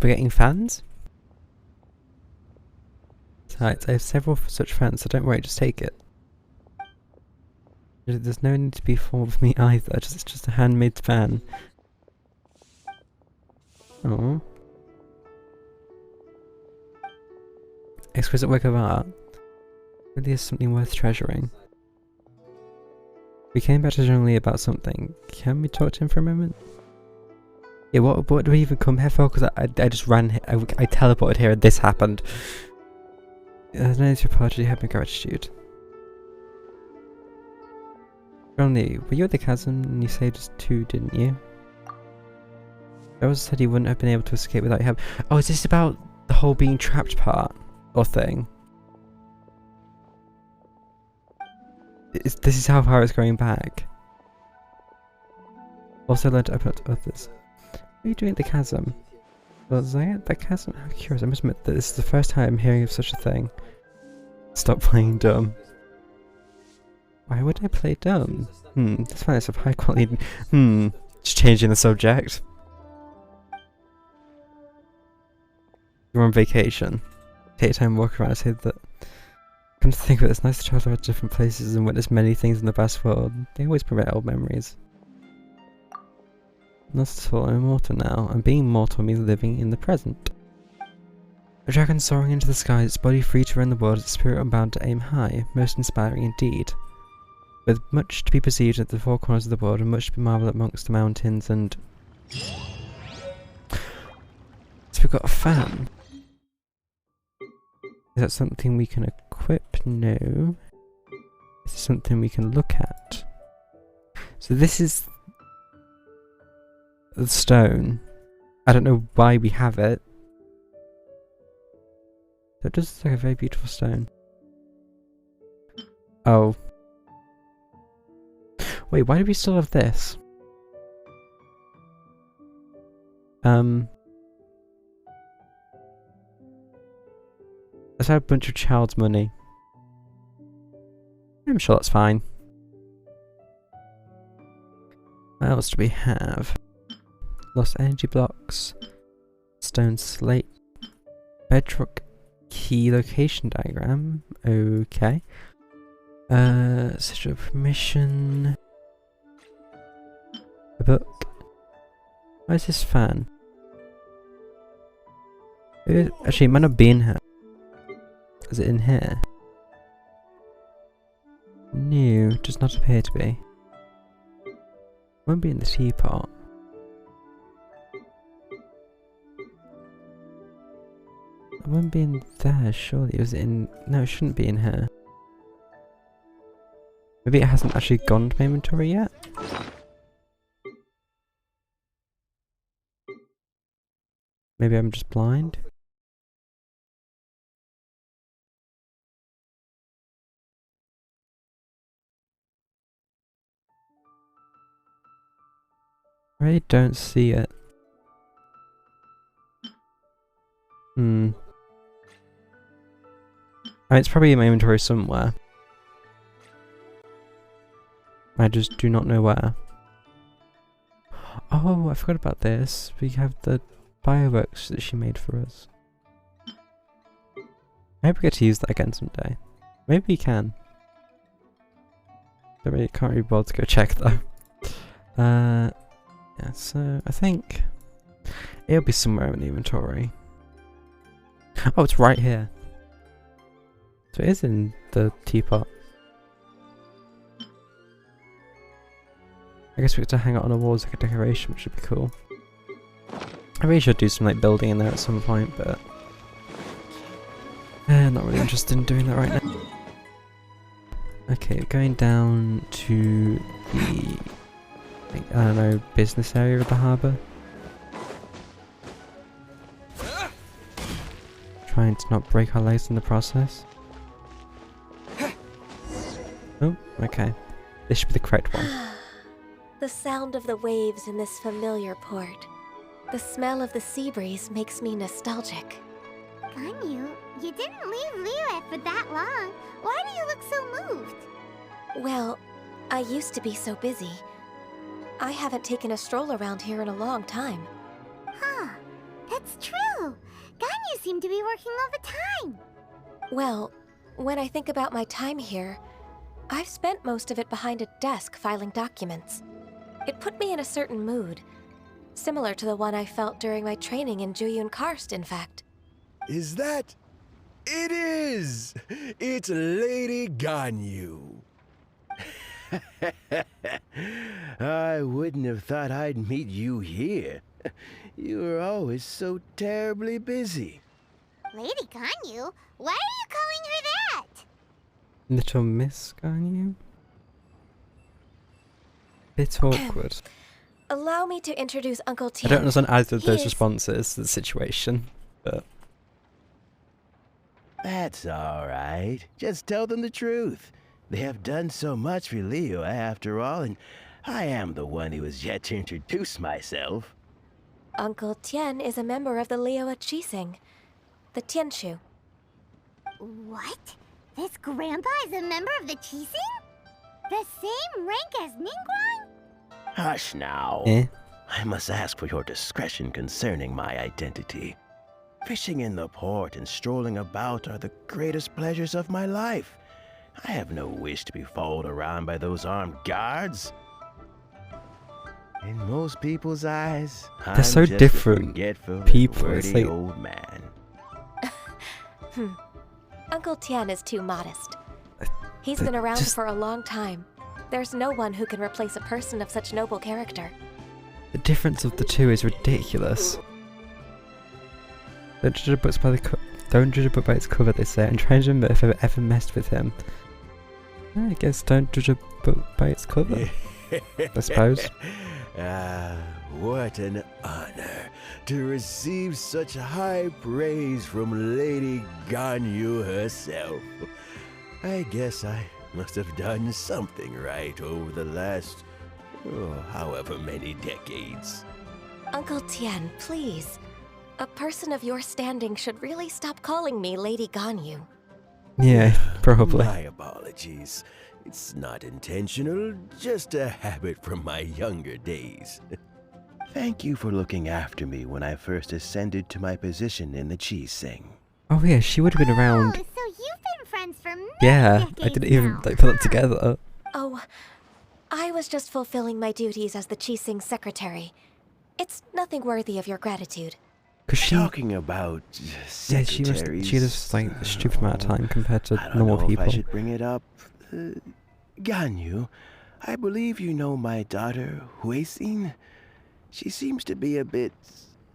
getting fans? Right, I have several such fans, so don't worry, just take it. There's no need to be formal for me either, it's just a handmade fan. Oh. Exquisite work of art. Really is something worth treasuring. We came back to Zhongli about something. Can we talk to him for a moment? Yeah, what do we even come here for? Because I just ran here, I teleported here and this happened. There's no need to apologize, you have my gratitude. Zhongli, were you at the chasm and you saved us too, didn't you? I also said you wouldn't have been able to escape without your help. Oh, is this about the whole being trapped part? or thing. This is how far it's going back. Also learn to open up to others. What are you doing at the chasm? Was I at the chasm? I'm curious. I must admit that this is the first time I'm hearing of such a thing. Stop playing dumb. Why would I play dumb? That's fine. It's of high quality. Just changing the subject. You're on vacation. Take time to walk around. I say that. Come to think of it, it's nice to travel to different places and witness many things in the vast world. They always prevent old memories. Not at all, I'm immortal now, and being mortal means living in the present. A dragon soaring into the sky, its body free to run the world, its spirit unbound to aim high. Most inspiring indeed. With much to be perceived at the four corners of the world, and much to be marvelled amongst the mountains, and... So we've got a fan. Is that something we can equip? No. Is it something we can look at? So this is the stone. I don't know why we have it. So it does look like a very beautiful stone. Oh. Wait, why do we still have this? Let's have a bunch of child's money. I'm sure that's fine. What else do we have? Lost energy blocks. Stone slate. Bedrock key location diagram. Okay. Sigil permission. A book. Where's this fan? Actually, it might not be in here. Is it in here? No, does not appear to be. Won't be in the teapot. It won't be in there, surely. Was it in... No, it shouldn't be in here. Maybe it hasn't actually gone to my inventory yet? Maybe I'm just blind? I really don't see it. I mean, it's probably in my inventory somewhere. I just do not know where. Oh, I forgot about this. We have the fireworks that she made for us. I hope we get to use that again someday. Maybe we can. Can't really bother to go check though. Yeah, so I think it'll be somewhere in the inventory. Oh, it's right here. So it is in the teapot. I guess we get to hang it on a wall as like a decoration, which would be cool. I really should do some like building in there at some point, but not really interested in doing that right now. Okay, going down to the, I don't know, business area of the harbour. Trying to not break our legs in the process. Oh, okay. This should be the correct one. The sound of the waves in this familiar port. The smell of the sea breeze makes me nostalgic. Ganyu, you didn't leave Liyue for that long. Why do you look so moved? Well, I used to be so busy. I haven't taken a stroll around here in a long time. Huh, that's true. Ganyu seemed to be working all the time. Well, when I think about my time here, I've spent most of it behind a desk filing documents. It put me in a certain mood, similar to the one I felt during my training in Juyun Karst, in fact. Is that... It is! It's Lady Ganyu. I wouldn't have thought I'd meet you here. You were always so terribly busy. Lady Ganyu? Why are you calling her that? Little Miss Ganyu? Bit awkward. Allow me to introduce Uncle Tian. I don't understand either of those responses to the situation, but... That's all right. Just tell them the truth. They have done so much for Liyue after all, and I am the one who has yet to introduce myself. Uncle Tian is a member of the Liyue Qixing, the Tianshu. What? This grandpa is a member of the Qixing? The same rank as Ningguang? Hush now. Eh? I must ask for your discretion concerning my identity. Fishing in the port and strolling about are the greatest pleasures of my life. I have no wish to be followed around by those armed guards. In most people's eyes, They're so just a different forgetful people. and It's wordy like, old man. Uncle Tian is too modest. He's been around for a long time. There's no one who can replace a person of such noble character. the difference of the two is ridiculous. Don't judge a book by don't judge a book by its cover, they say, and try to remember if I've ever messed with him. I guess don't judge a book by its cover, I suppose. What an honor to receive such high praise from Lady Ganyu herself. I guess I must have done something right over the last, however many decades. Uncle Tian, please. A person of your standing should really stop calling me Lady Ganyu. Yeah, probably. My apologies. It's not intentional, just a habit from my younger days. Thank you for looking after me when I first ascended to my position in the Qixing. Oh yeah, she would have been around. So you've been friends for many Yeah, decades I didn't even now. put it together. Oh, I was just fulfilling my duties as the Qixing secretary. It's nothing worthy of your gratitude. Cause she, Talking about yeah, secretaries, she was like a stupid amount of time compared to I don't normal know people. if I should bring it up. Ganyu, I believe you know my daughter, Huixin. She seems to be a bit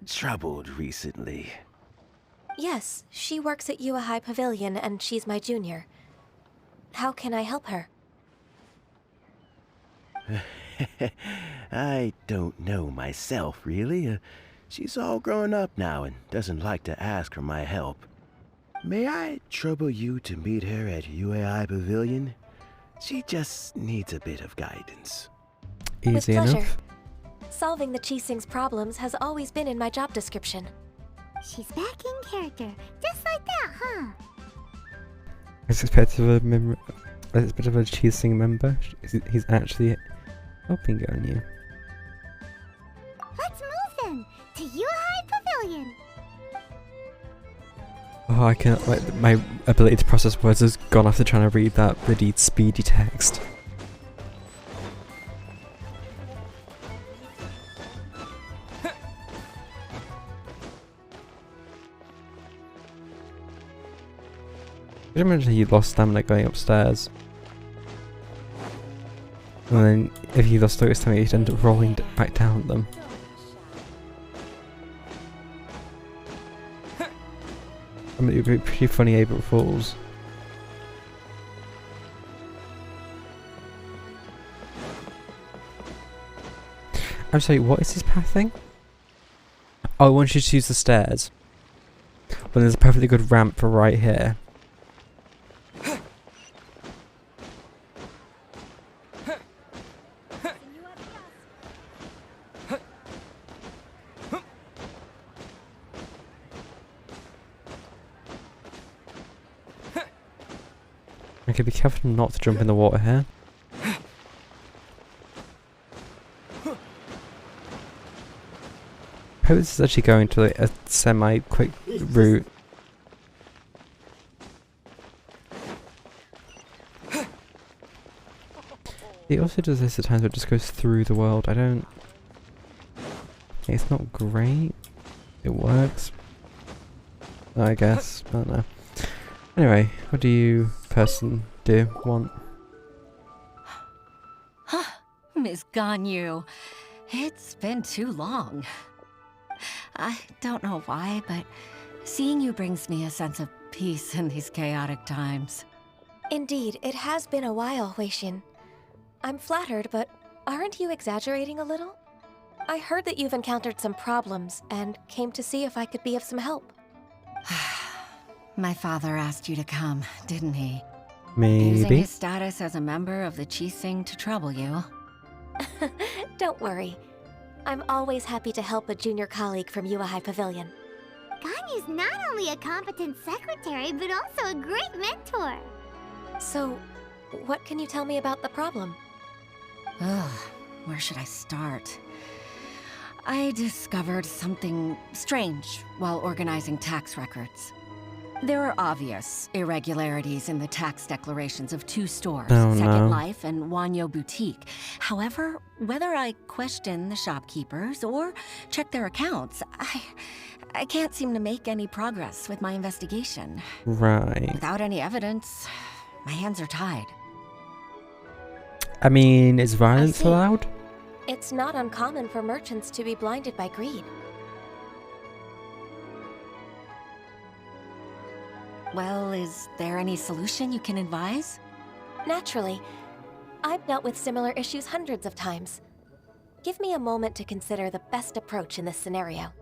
troubled recently. Yes, she works at Yue High Pavilion and she's my junior. How can I help her? I don't know myself, really. She's all grown up now and doesn't like to ask for my help. May I trouble you to meet her at UAI Pavilion? She just needs a bit of guidance. With Easy pleasure. enough. Solving the Qixing's problems has always been in my job description. She's back in character, just like that, huh? It's expected of a bit of a Qixing member. He's actually helping Ganyu. Let's move then to Yuhai Pavilion. Oh, I can't. Like, my ability to process words has gone after trying to read that bloody speedy text. I imagine he lost stamina going upstairs. And then, if he lost his stamina, he'd end up rolling back down them. I mean, it would be pretty funny April Fools. I'm sorry, what is his path thing? Oh, I want you to use the stairs. But there's a perfectly good ramp for right here. Okay, be careful not to jump in the water here. I hope this is actually going to like a semi-quick route. It also does this at times where it just goes through the world. I don't... It's not great. It works. I guess. I don't know. Anyway, what do you, person, want? Miss Ganyu, it's been too long. I don't know why, but seeing you brings me a sense of peace in these chaotic times. Indeed, it has been a while, Huixin. I'm flattered, but aren't you exaggerating a little? I heard that you've encountered some problems and came to see if I could be of some help. My father asked you to come, didn't he? Maybe. Using his status as a member of the Qixing to trouble you. Don't worry. I'm always happy to help a junior colleague from Yuehai Pavilion. Ganyu's not only a competent secretary, but also a great mentor. So, what can you tell me about the problem? Ugh, where should I start? I discovered something strange while organizing tax records. There are obvious irregularities in the tax declarations of 2 stores, Oh, Second no. Life and Wanyo Boutique. However, whether I question the shopkeepers or check their accounts, I can't seem to make any progress with my investigation. Right. Without any evidence, my hands are tied. I mean, is violence allowed? It's not uncommon for merchants to be blinded by greed. Well, is there any solution you can advise? Naturally. I've dealt with similar issues hundreds of times. Give me a moment to consider the best approach in this scenario.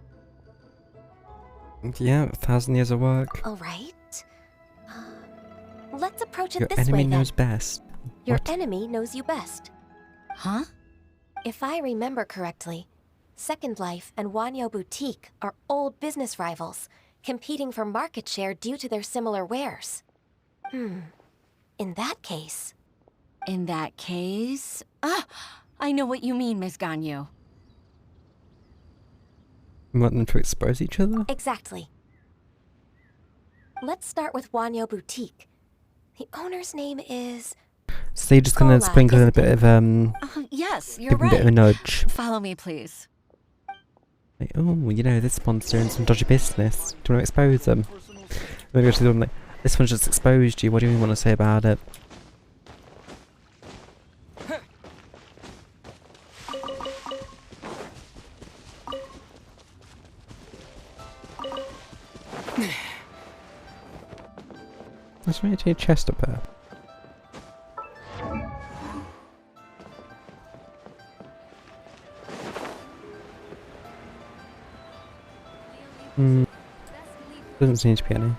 Yeah, 1,000 years of work. All right. Let's approach it Your this enemy way, then. knows best. Your What? enemy knows you best. Huh? If I remember correctly, Second Life and Wanyo Boutique are old business rivals, competing for market share due to their similar wares. In that case... In that case... Ah! I know what you mean, Miss Ganyu. You want them to expose each other? Exactly. Let's start with Wanyo Boutique. The owner's name is... So you're just gonna Sola, sprinkle in a isn't bit it? of, Yes, you're give them a right. bit of a nudge. Follow me, please. Like, oh, you know, this one's doing some dodgy business. Do you want to expose them? Maybe go to the one like, this one's just exposed you. What do you want to say about it? Let's make your chest up there. Doesn't seem to be any.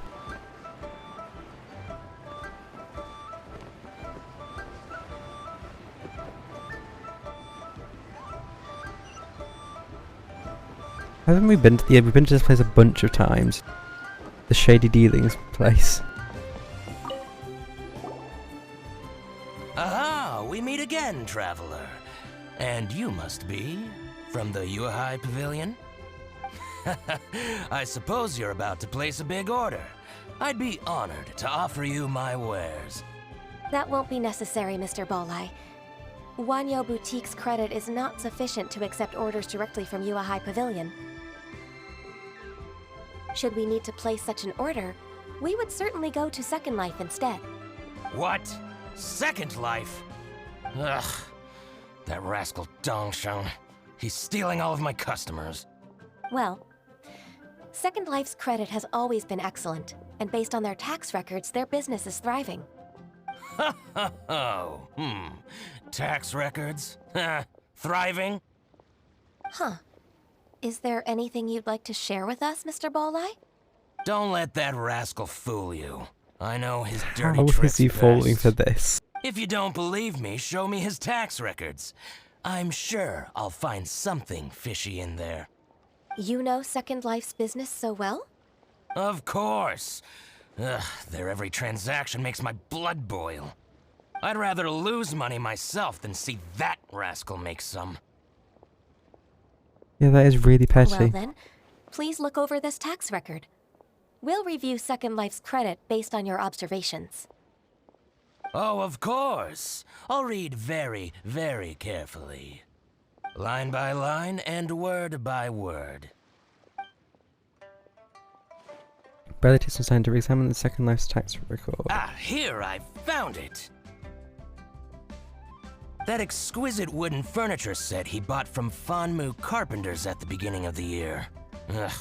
Haven't we been to we've been to this place a bunch of times. The Shady Dealings place. Aha! We meet again, traveler. And you must be from the Yuehai Pavilion? I suppose you're about to place a big order. I'd be honored to offer you my wares. That won't be necessary, Mr. Bolai. Wanyo Boutique's credit is not sufficient to accept orders directly from Yuehai Pavilion. Should we need to place such an order, we would certainly go to Second Life instead. What? Second Life? Ugh. That rascal Dongsheng. He's stealing all of my customers. Well, Second Life's credit has always been excellent, and based on their tax records, their business is thriving. Tax records? Thriving? Huh. Is there anything you'd like to share with us, Mr. Bolai? Don't let that rascal fool you. I know his dirty How tricks is he falling best. for this? If you don't believe me, show me his tax records. I'm sure I'll find something fishy in there. You know Second Life's business so well? Of course. Ugh, their every transaction makes my blood boil. I'd rather lose money myself than see that rascal make some. Yeah, that is really petty. Well then, please look over this tax record. We'll review Second Life's credit based on your observations. Oh, of course. I'll read very, very carefully. Line by line and word by word. Barely takes some time to examine the Second Life's tax record. Ah, here I found it! That exquisite wooden furniture set he bought from Fanmu Carpenters at the beginning of the year. Ugh,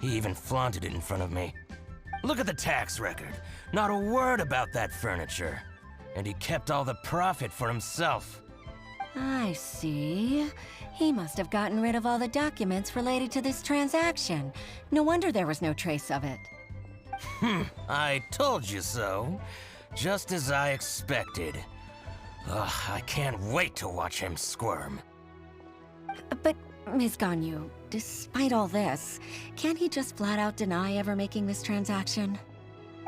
he even flaunted it in front of me. Look at the tax record. Not a word about that furniture. And he kept all the profit for himself. I see. He must have gotten rid of all the documents related to this transaction. No wonder there was no trace of it. I told you so. Just as I expected. Ugh, I can't wait to watch him squirm. But, Ms. Ganyu, despite all this, can't he just flat out deny ever making this transaction?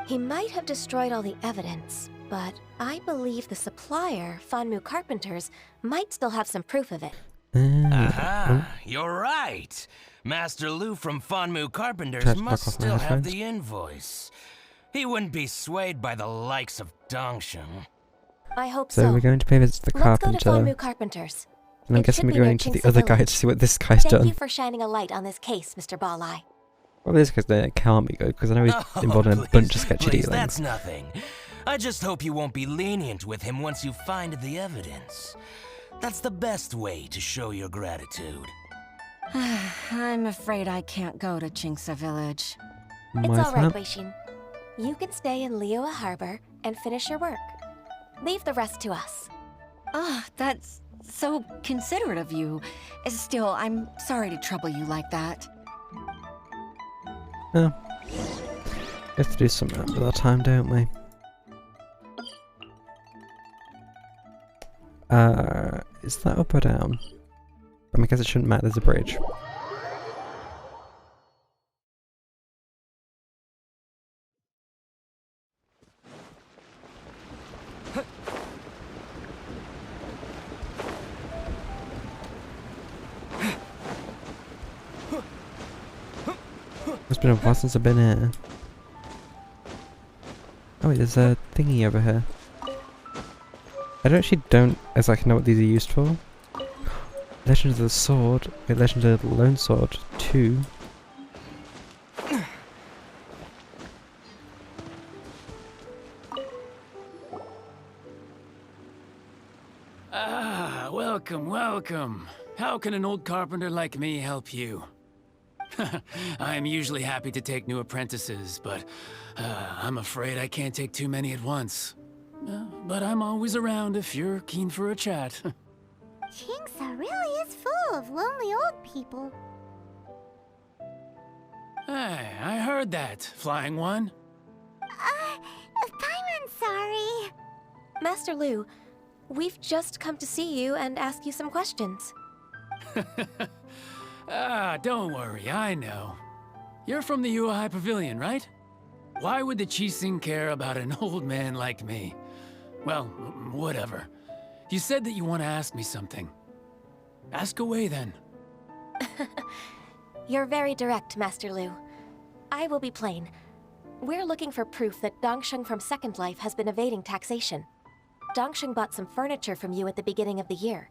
He might have destroyed all the evidence, but I believe the supplier, Fanmu Carpenters, might still have some proof of it. Aha! You're right! Master Lu from Fanmu Carpenters must still have the invoice. He wouldn't be swayed by the likes of Dongsheng. I hope so. So we're going to pay visit the carpenter. Let's go to Fanmu Carpenters. And I'm guessing we're going to the other guy to see what this guy's done. Thank you for shining a light on this case, Mr. Balai. Well, this guy's there can't be good, because I know he's involved in a bunch of sketchy dealings. That's nothing. I just hope you won't be lenient with him once you find the evidence. That's the best way to show your gratitude. I'm afraid I can't go to Qingsa Village. It's alright, Weishin. You can stay in Liyue Harbor and finish your work. Leave the rest to us. Ah, that's so considerate of you. Still, I'm sorry to trouble you like that. Oh. We have to do something with our time, don't we? Is that up or down? I mean, I guess it shouldn't matter, there's a bridge. It's been a while since I've been here. Oh wait, there's a thingy over here. I don't exactly know what these are used for. Legend of the Sword. Wait, Legend of the Lone Sword 2. Ah, welcome, welcome. How can an old carpenter like me help you? I am usually happy to take new apprentices, but I'm afraid I can't take too many at once. But I'm always around if you're keen for a chat. Qingsa really is full of lonely old people. Hey, I heard that, Flying One. Paimon's sorry. Master Lu, we've just come to see you and ask you some questions. Don't worry, I know. You're from the Yuehai Pavilion, right? Why would the Qixing care about an old man like me? Well, whatever. You said that you want to ask me something. Ask away, then. You're very direct, Master Lu. I will be plain. We're looking for proof that Dongsheng from Second Life has been evading taxation. Dongsheng bought some furniture from you at the beginning of the year.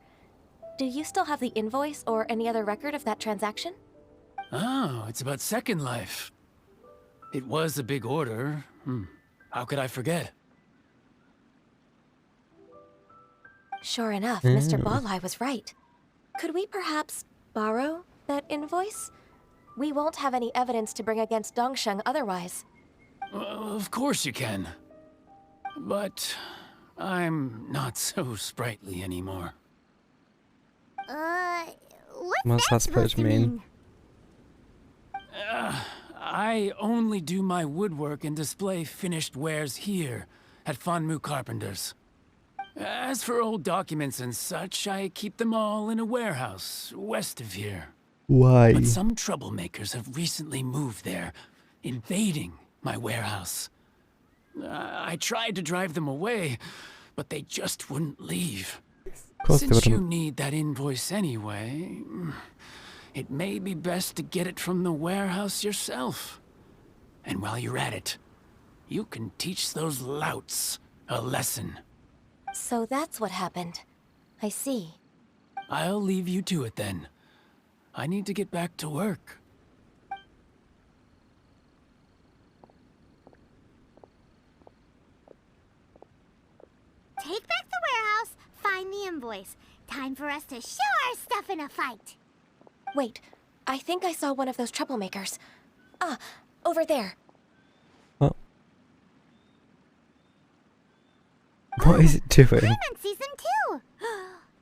Do you still have the invoice or any other record of that transaction? Oh, it's about Second Life. It was a big order. How could I forget? Sure enough, Mr. Balai was right. Could we perhaps borrow that invoice? We won't have any evidence to bring against Dongsheng otherwise. Of course you can. But I'm not so sprightly anymore. What's that supposed to mean? I only do my woodwork and display finished wares here at Fanmu Carpenters. As for old documents and such, I keep them all in a warehouse west of here. Why? But some troublemakers have recently moved there, invading my warehouse. I tried to drive them away, but they just wouldn't leave. Since you need that invoice anyway, it may be best to get it from the warehouse yourself. And while you're at it, you can teach those louts a lesson. So that's what happened. I see. I'll leave you to it then. I need to get back to work. Take back the warehouse, find the invoice. Time for us to show our stuff in a fight. Wait, I think I saw one of those troublemakers. Ah, over there. What is it doing? Paimon sees them too.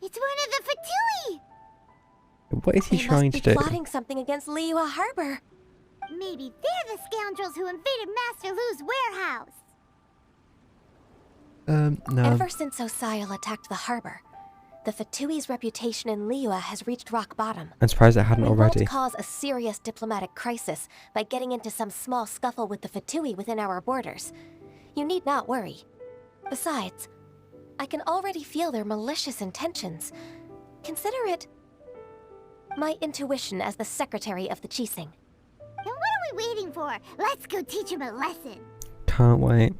It's one of the Fatui. What is he trying to do? Plotting something against Liyue Harbor. Maybe maybe they're the scoundrels who invaded Master Lu's warehouse. No. Ever since Osial attacked the harbor, the Fatui's reputation in Liyue has reached rock bottom. I'm surprised it hadn't We already. won't cause a serious diplomatic crisis by getting into some small scuffle with the Fatui within our borders. You need not worry. Besides, I can already feel their malicious intentions. Consider it my intuition as the secretary of the Qixing. Then what are we waiting for? Let's go teach him a lesson. Can't wait.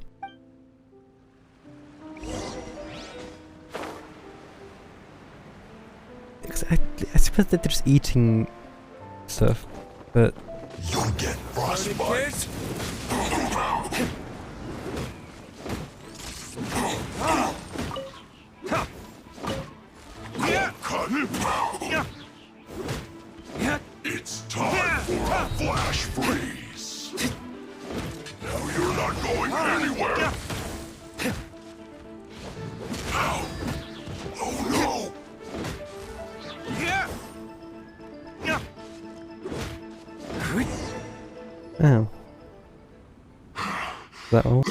I suppose that they're just eating stuff, but you'll get frostbite. It's time for a flash freeze. Now you're not going anywhere. Ow. Oh no. oh, is that all?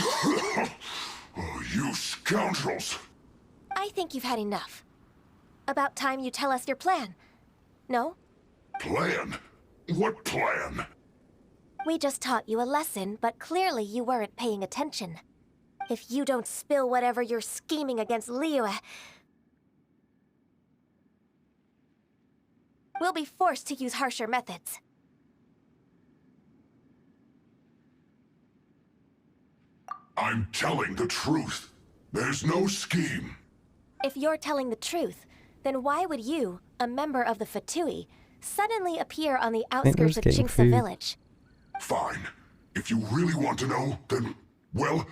Oh, you scoundrels. I think you've had enough. About time you tell us your plan. No? Plan? What plan? We just taught you a lesson, but clearly you weren't paying attention. If you don't spill whatever you're scheming against Liyue, we'll be forced to use harsher methods. I'm telling the truth. There's no scheme. If you're telling the truth, then why would you, a member of the Fatui, suddenly appear on the outskirts of Jinxa village? Fine. If you really want to know, then, well,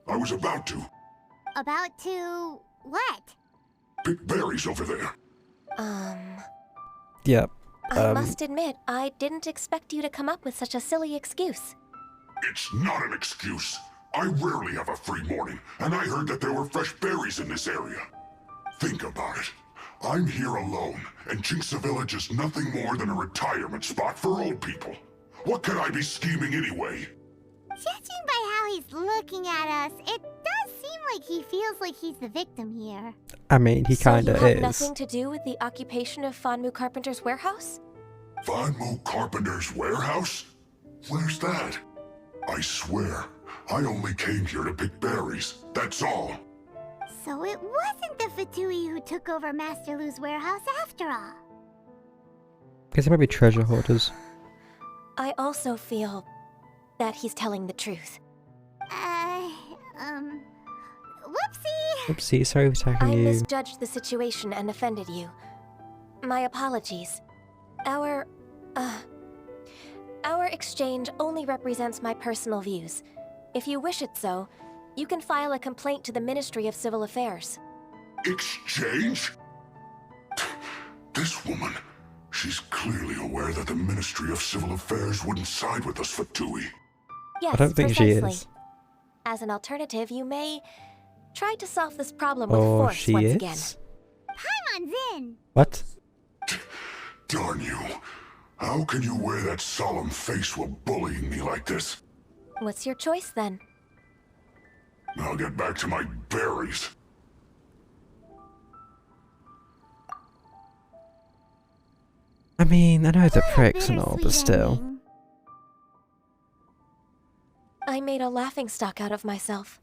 I was about to. About to what? Pick berries over there. Yep. I must admit, I didn't expect you to come up with such a silly excuse. It's not an excuse. I rarely have a free morning, and I heard that there were fresh berries in this area. Think about it. I'm here alone, and Jinxa Village is nothing more than a retirement spot for old people. What could I be scheming anyway? Judging by how he's looking at us, it does seem like he feels like he's the victim here. I mean, he kinda So you have is. nothing to do with the occupation of Fanmu Carpenter's warehouse? Fanmu Carpenter's warehouse? Where's that? I swear, I only came here to pick berries, that's all. So it wasn't the Fatui who took over Master Lu's warehouse after all. Guess they might be treasure hoarders. I also feel that he's telling the truth. Whoopsie! Oopsie, sorry for attacking I you. misjudged the situation and offended you. My apologies. Our exchange only represents my personal views. If you wish it so, you can file a complaint to the Ministry of Civil Affairs. Exchange? This woman, she's clearly aware that the Ministry of Civil Affairs wouldn't side with us, Fatui. Yes, I don't think precisely. she is. As an alternative, you may try to solve this problem with Oh, force she once is? again. Paimon's in! What? Darn you. How can you wear that solemn face while bullying me like this? What's your choice then? I'll get back to my berries. I mean, I know they're pricks and all, but still. I made a laughingstock out of myself.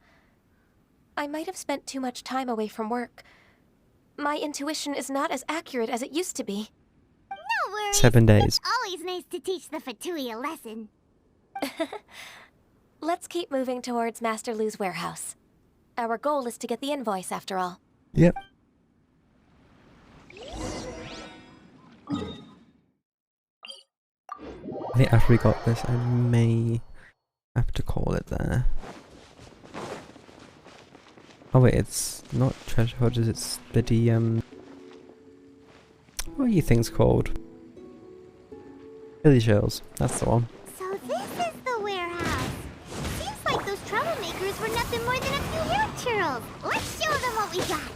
I might have spent too much time away from work. My intuition is not as accurate as it used to be. No worries. 7 days. It's always nice to teach the Fatui a lesson. Let's keep moving towards Master Lu's warehouse. Our goal is to get the invoice, after all. Yep. I think after we got this, I may have to call it there. Oh wait, it's not treasure hoarders, it's bloody, what are you things called? Billy shells, that's the one. So this is the warehouse. Seems like those troublemakers were nothing more than a few hair churls. Let's show them what we got.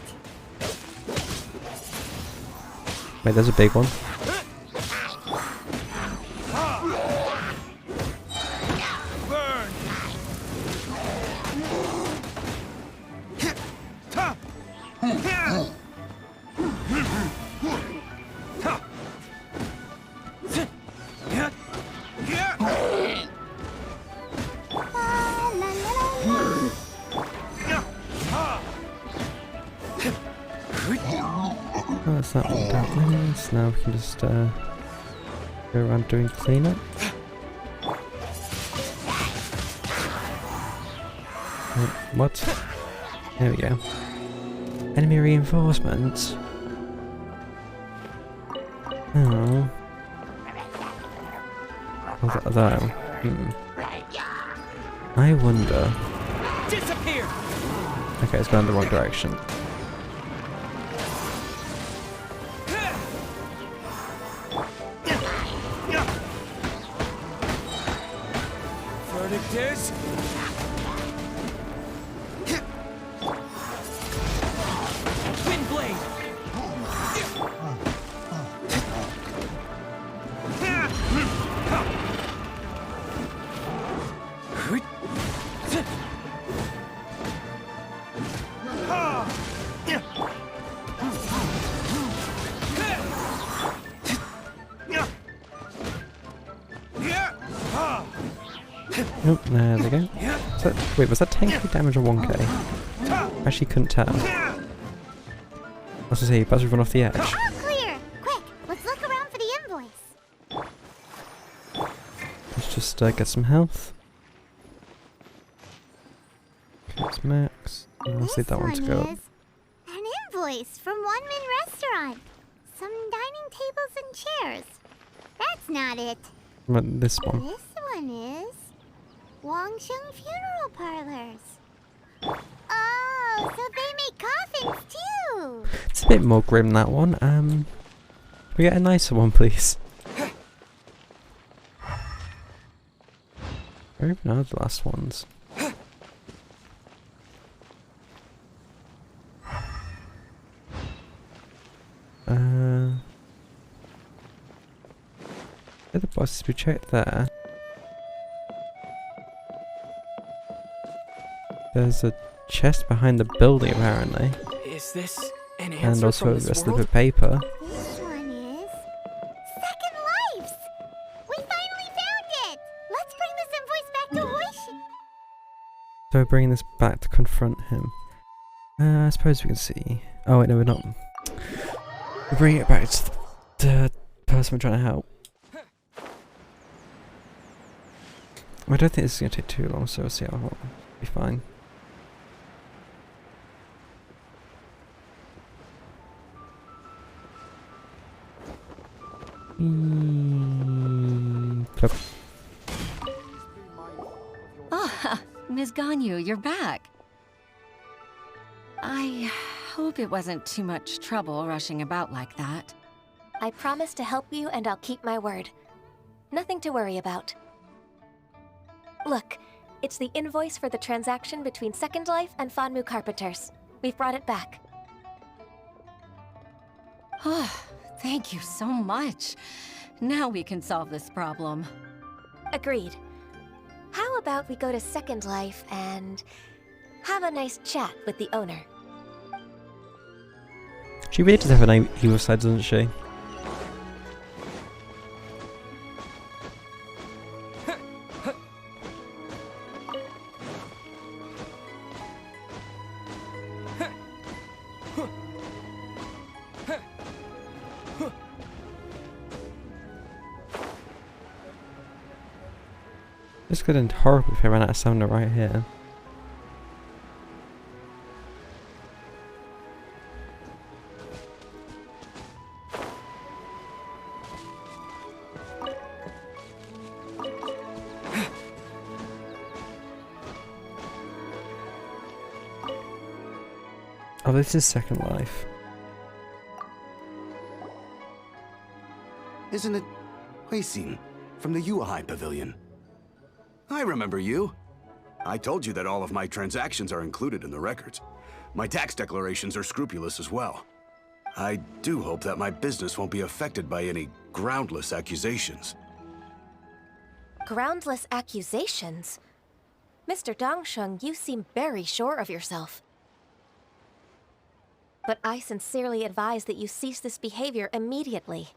Wait, there's a big one. close that one down. So now we can just go around doing cleanup. What? There we go. Enemy reinforcements. Oh. Although, I wonder. Disappear. Okay, it's going in the wrong direction. Verdict is. Twin blade. Nope, there they go. Wait, was that 10k damage or 1k? Actually couldn't tell. I was gonna say, you better run off the edge. All clear! Quick, let's look around for the invoice. Let's just get some health. It's max. Let's leave that one to go. Is an invoice from One Min Restaurant. Some dining tables and chairs. That's not it. But this one. This one is Wangsheng Funeral Parlors. Oh, so they make coffins too. It's a bit more grim, that one. Can we get a nicer one, please? I don't even know the last ones. The bosses we checked there. There's a chest behind the building apparently. Is this an answer And also from a this slip world? of paper. This one is Second Lives. We finally found it. Let's bring this invoice back to Hoishi. So we're bringing this back to confront him. I suppose we can see. Oh wait, no, we're not. We're bringing it back to the person we're trying to help. I don't think this is going to take too long, so we'll see how it'll be fine. Plop. Ah, Ms. Ganyu, you're back. I hope it wasn't too much trouble rushing about like that. I promise to help you and I'll keep my word. Nothing to worry about. Look, it's the invoice for the transaction between Second Life and Fanmu Carpenters. We've brought it back. Oh, thank you so much. Now we can solve this problem. Agreed. How about we go to Second Life and have a nice chat with the owner? She really does have an evil side, doesn't she? This could end horribly if I ran out of stamina right here. Oh, this is Second Life. Isn't it Huixin from the Yuehai Pavilion? I remember you. I told you that all of my transactions are included in the records. My tax declarations are scrupulous as well. I do hope that my business won't be affected by any groundless accusations. Groundless accusations? Mr. Dongsheng, you seem very sure of yourself. But I sincerely advise that you cease this behavior immediately.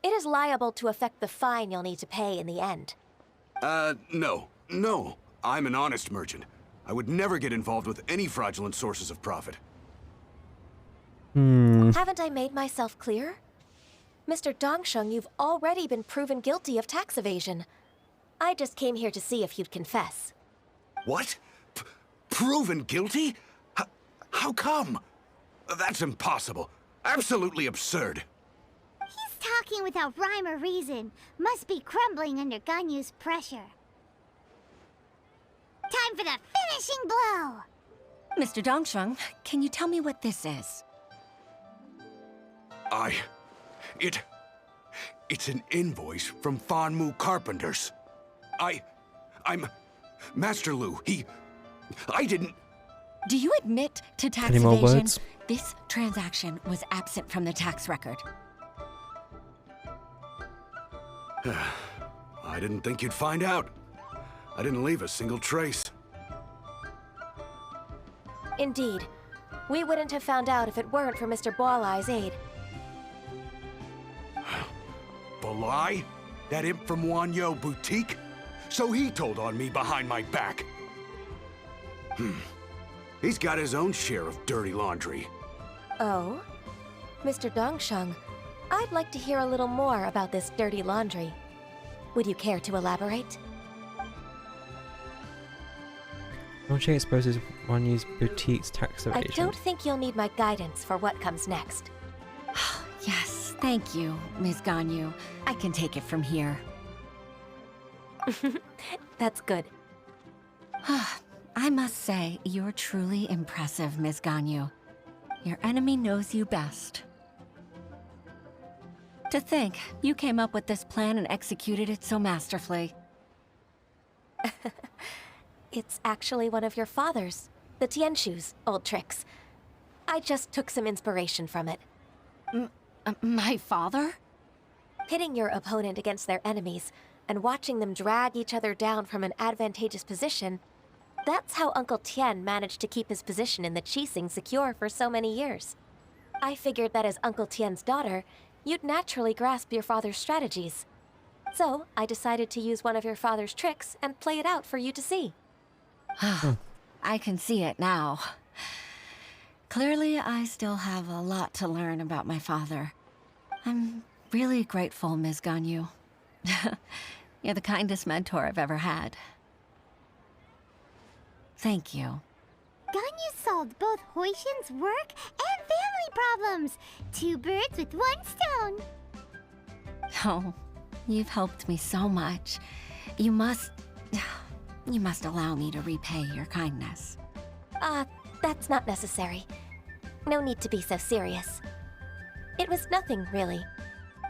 It is liable to affect the fine you'll need to pay in the end. No. I'm an honest merchant. I would never get involved with any fraudulent sources of profit. Hmm. Haven't I made myself clear? Mr. Dongsheng, you've already been proven guilty of tax evasion. I just came here to see if you'd confess. What? Proven guilty? How come? That's impossible. Absolutely absurd. He's talking without rhyme or reason. Must be crumbling under Ganyu's pressure. Time for the finishing blow! Mr. Dongsheng, can you tell me what this is? It's an invoice from Fanmu Carpenters. I'm Master Lu. I didn't... Do you admit to tax Any more evasion? words? This transaction was absent from the tax record. I didn't think you'd find out. I didn't leave a single trace. Indeed. We wouldn't have found out if it weren't for Mr. Boalai's aid. Balai? That imp from Wanyo Boutique? So he told on me behind my back. He's got his own share of dirty laundry. Oh? Mr. Dongsheng, I'd like to hear a little more about this dirty laundry. Would you care to elaborate? Launching exposes Wanyo's boutique's tax evasion. I don't think you'll need my guidance for what comes next. Yes, thank you, Ms. Ganyu. I can take it from here. That's good. I must say, you're truly impressive, Ms. Ganyu. Your enemy knows you best. To think, you came up with this plan and executed it so masterfully. It's actually one of your father's, the Tianshu's, old tricks. I just took some inspiration from it. My father? Pitting your opponent against their enemies and watching them drag each other down from an advantageous position, that's how Uncle Tian managed to keep his position in the Qixing secure for so many years. I figured that as Uncle Tian's daughter, you'd naturally grasp your father's strategies. So, I decided to use one of your father's tricks and play it out for you to see. I can see it now. Clearly, I still have a lot to learn about my father. I'm really grateful, Ms. Ganyu. You're the kindest mentor I've ever had. Thank you. Ganyu solved both Huixin's work and family problems. 2 birds with 1 stone. Oh, you've helped me so much. You must allow me to repay your kindness. That's not necessary. No need to be so serious. It was nothing, really.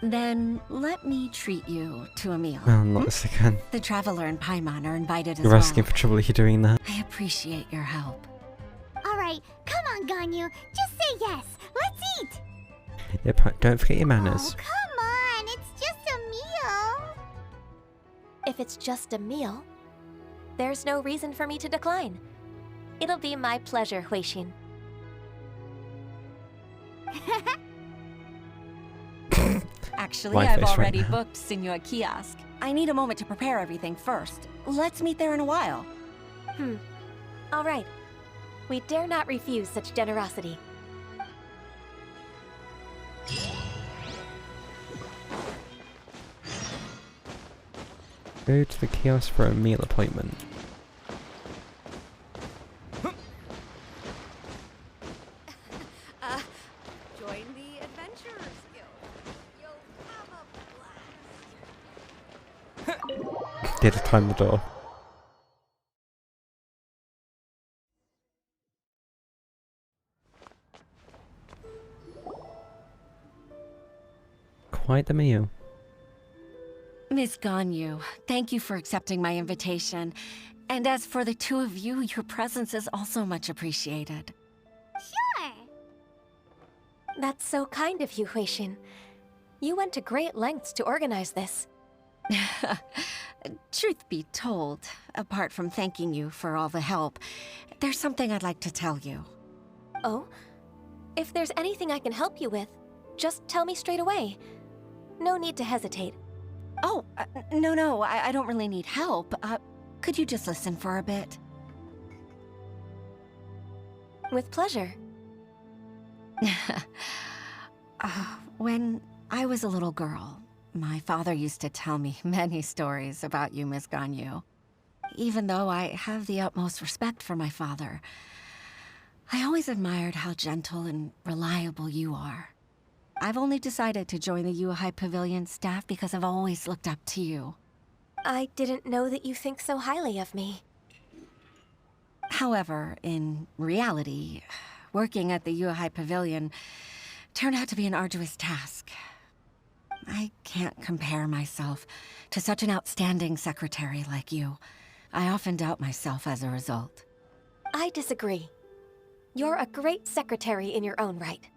Then let me treat you to a meal. Well, not this again. The Traveler and Paimon are invited as You're well. asking for trouble if you're doing that. I appreciate your help. Alright, come on, Ganyu. Just say yes. Let's eat. Yep, don't forget your manners. Oh, come on. It's just a meal. If it's just a meal, there's no reason for me to decline. It'll be my pleasure, Huixin. Actually, My I've face right already now. booked Senor Kiosk. I need a moment to prepare everything first. Let's meet there in a while. All right. We dare not refuse such generosity. Go to the kiosk for a meal appointment. Join the Adventurers Guild. You'll have a blast. Did climb the door. Quite the meal. Miss Ganyu, thank you for accepting my invitation. And as for the two of you, your presence is also much appreciated. Sure. That's so kind of you, Huixin. You went to great lengths to organize this. Truth be told, apart from thanking you for all the help, there's something I'd like to tell you. Oh? If there's anything I can help you with, just tell me straight away. No need to hesitate. Oh, no, I don't really need help. Could you just listen for a bit? With pleasure. When I was a little girl, my father used to tell me many stories about you, Miss Ganyu. Even though I have the utmost respect for my father, I always admired how gentle and reliable you are. I've only decided to join the Yuhai Pavilion staff because I've always looked up to you. I didn't know that you think so highly of me. However, in reality, working at the Yuhai Pavilion turned out to be an arduous task. I can't compare myself to such an outstanding secretary like you. I often doubt myself as a result. I disagree. You're a great secretary in your own right.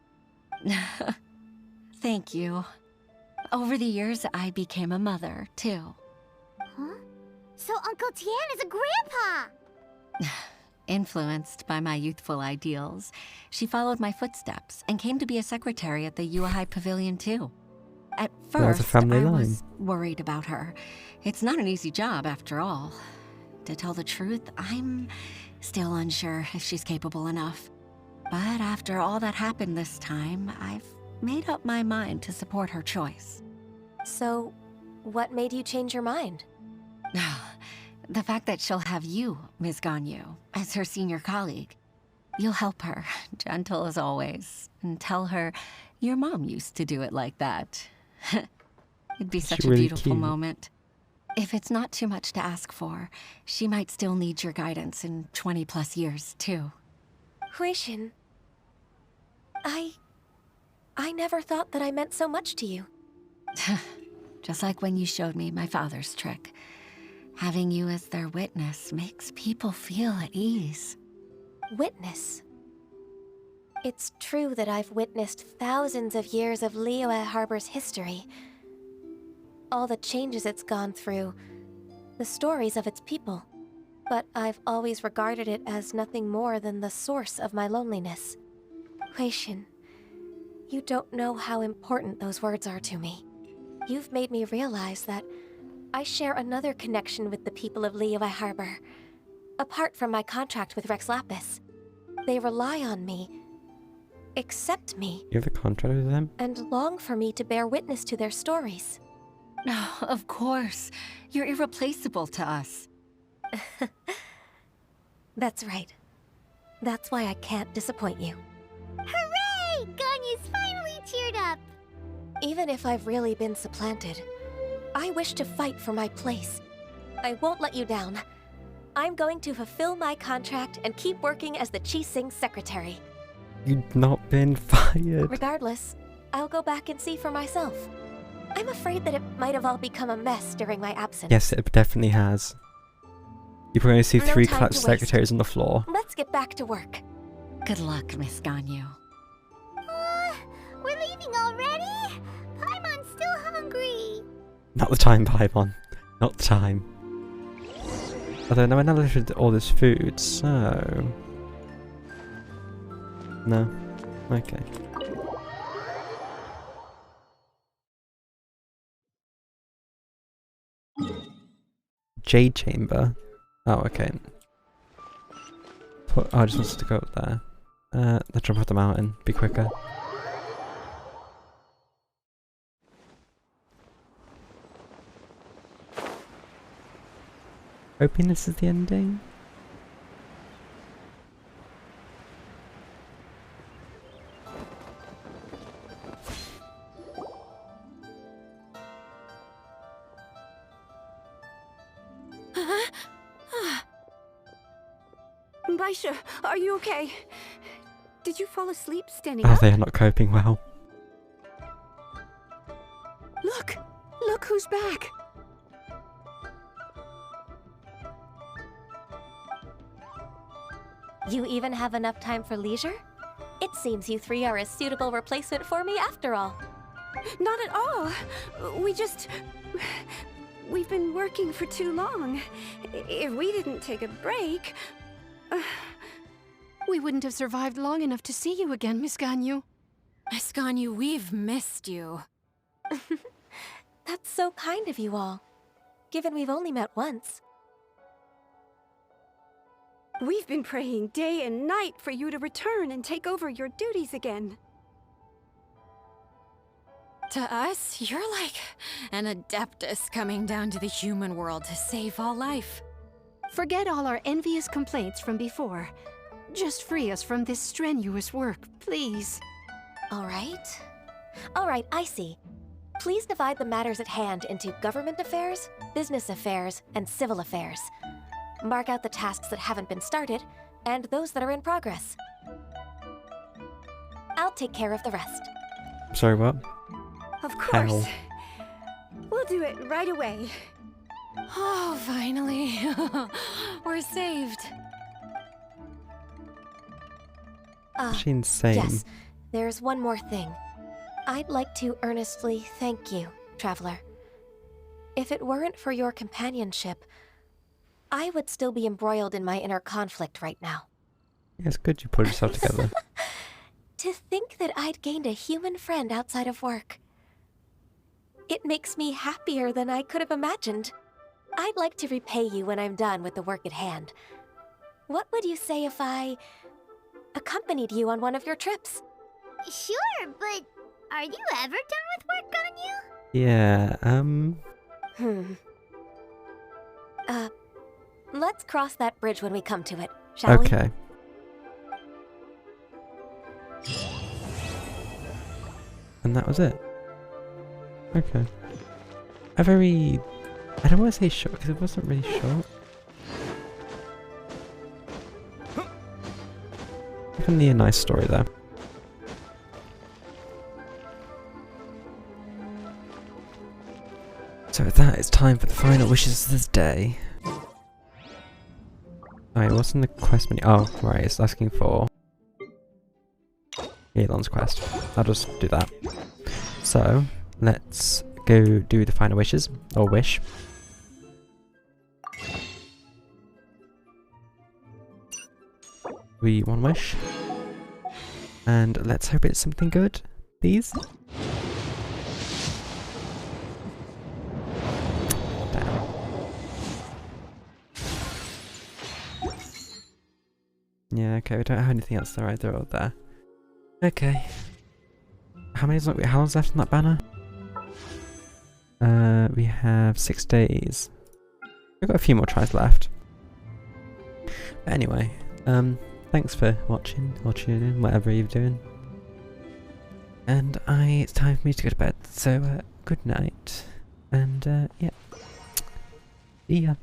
Thank you. Over the years, I became a mother, too. Huh? So Uncle Tian is a grandpa! Influenced by my youthful ideals, she followed my footsteps and came to be a secretary at the Yuhai Pavilion, too. At There's a first, family I line. was worried about her. It's not an easy job, after all. To tell the truth, I'm still unsure if she's capable enough. But after all that happened this time, I've made up my mind to support her choice. So, what made you change your mind? The fact that she'll have you, Ms. Ganyu, as her senior colleague. You'll help her, gentle as always, and tell her your mom used to do it like that. It'd be such a really beautiful cute. moment. If it's not too much to ask for, she might still need your guidance in 20+ years, too. Huixin, I never thought that I meant so much to you. Just like when you showed me my father's trick. Having you as their witness makes people feel at ease. Witness? It's true that I've witnessed thousands of years of Liyue Harbor's history. All the changes it's gone through, the stories of its people. But I've always regarded it as nothing more than the source of my loneliness. Huixin, you don't know how important those words are to me. You've made me realize that I share another connection with the people of Liyue Harbor. Apart from my contract with Rex Lapis, they rely on me, accept me, You have a contract with them? and long for me to bear witness to their stories. Oh, of course. You're irreplaceable to us. That's right. That's why I can't disappoint you. Hooray! Ganyu's finally cheered up! Even if I've really been supplanted, I wish to fight for my place. I won't let you down. I'm going to fulfill my contract and keep working as the Qixing secretary. You've not been fired. Regardless, I'll go back and see for myself. I'm afraid that it might have all become a mess during my absence. Yes, it definitely has. You're going to see No 3 time collapsed to waste. secretaries on the floor. Let's get back to work. Good luck, Miss Ganyu. We're leaving already? Paimon's still hungry. Not the time, Paimon. Not the time. Although now I know I should all this food, so... No? Okay. Jade Chamber? Oh, okay. Oh, I just wanted to go up there. Let's jump off the mountain. Be quicker. Hoping this is the ending? Baisha, are you okay? Did you fall asleep standing Oh, up? they are not coping well. Look! Look who's back! You even have enough time for leisure? It seems you three are a suitable replacement for me after all. Not at all. We've been working for too long. If we didn't take a break... We wouldn't have survived long enough to see you again, Miss Ganyu. Miss Ganyu, we've missed you. That's so kind of you all, given we've only met once. We've been praying day and night for you to return and take over your duties again. To us, you're like an adeptus coming down to the human world to save all life. Forget all our envious complaints from before. Just free us from this strenuous work, please. All right. All right, I see. Please divide the matters at hand into government affairs, business affairs, and civil affairs. Mark out the tasks that haven't been started, and those that are in progress. I'll take care of the rest. Sorry, what? Of course. How? We'll do it right away. Oh, finally. We're saved. She's insane. Yes, there's one more thing. I'd like to earnestly thank you, Traveler. If it weren't for your companionship, I would still be embroiled in my inner conflict right now. Yeah, it's good you put yourself together. To think that I'd gained a human friend outside of work. It makes me happier than I could have imagined. I'd like to repay you when I'm done with the work at hand. What would you say if I accompanied you on one of your trips? Sure, but are you ever done with work, Ganyu? Yeah, Let's cross that bridge when we come to it, shall we? Okay. And that was it. Okay. I don't want to say short, because it wasn't really short. Definitely a nice story though. So with that, it's time for the final wishes of this day. Alright, what's in the quest menu? Oh, right, it's asking for Elon's quest. I'll just do that. So, let's go do the final wishes, or wish. We one wish. And let's hope it's something good, please. Damn. Yeah, okay, we don't have anything else there either, or there. Okay. How long's left on that banner? We have 6 days. We've got a few more tries left. But anyway, thanks for watching or tuning in, whatever you're doing. And it's time for me to go to bed, so good night. And yeah. See ya.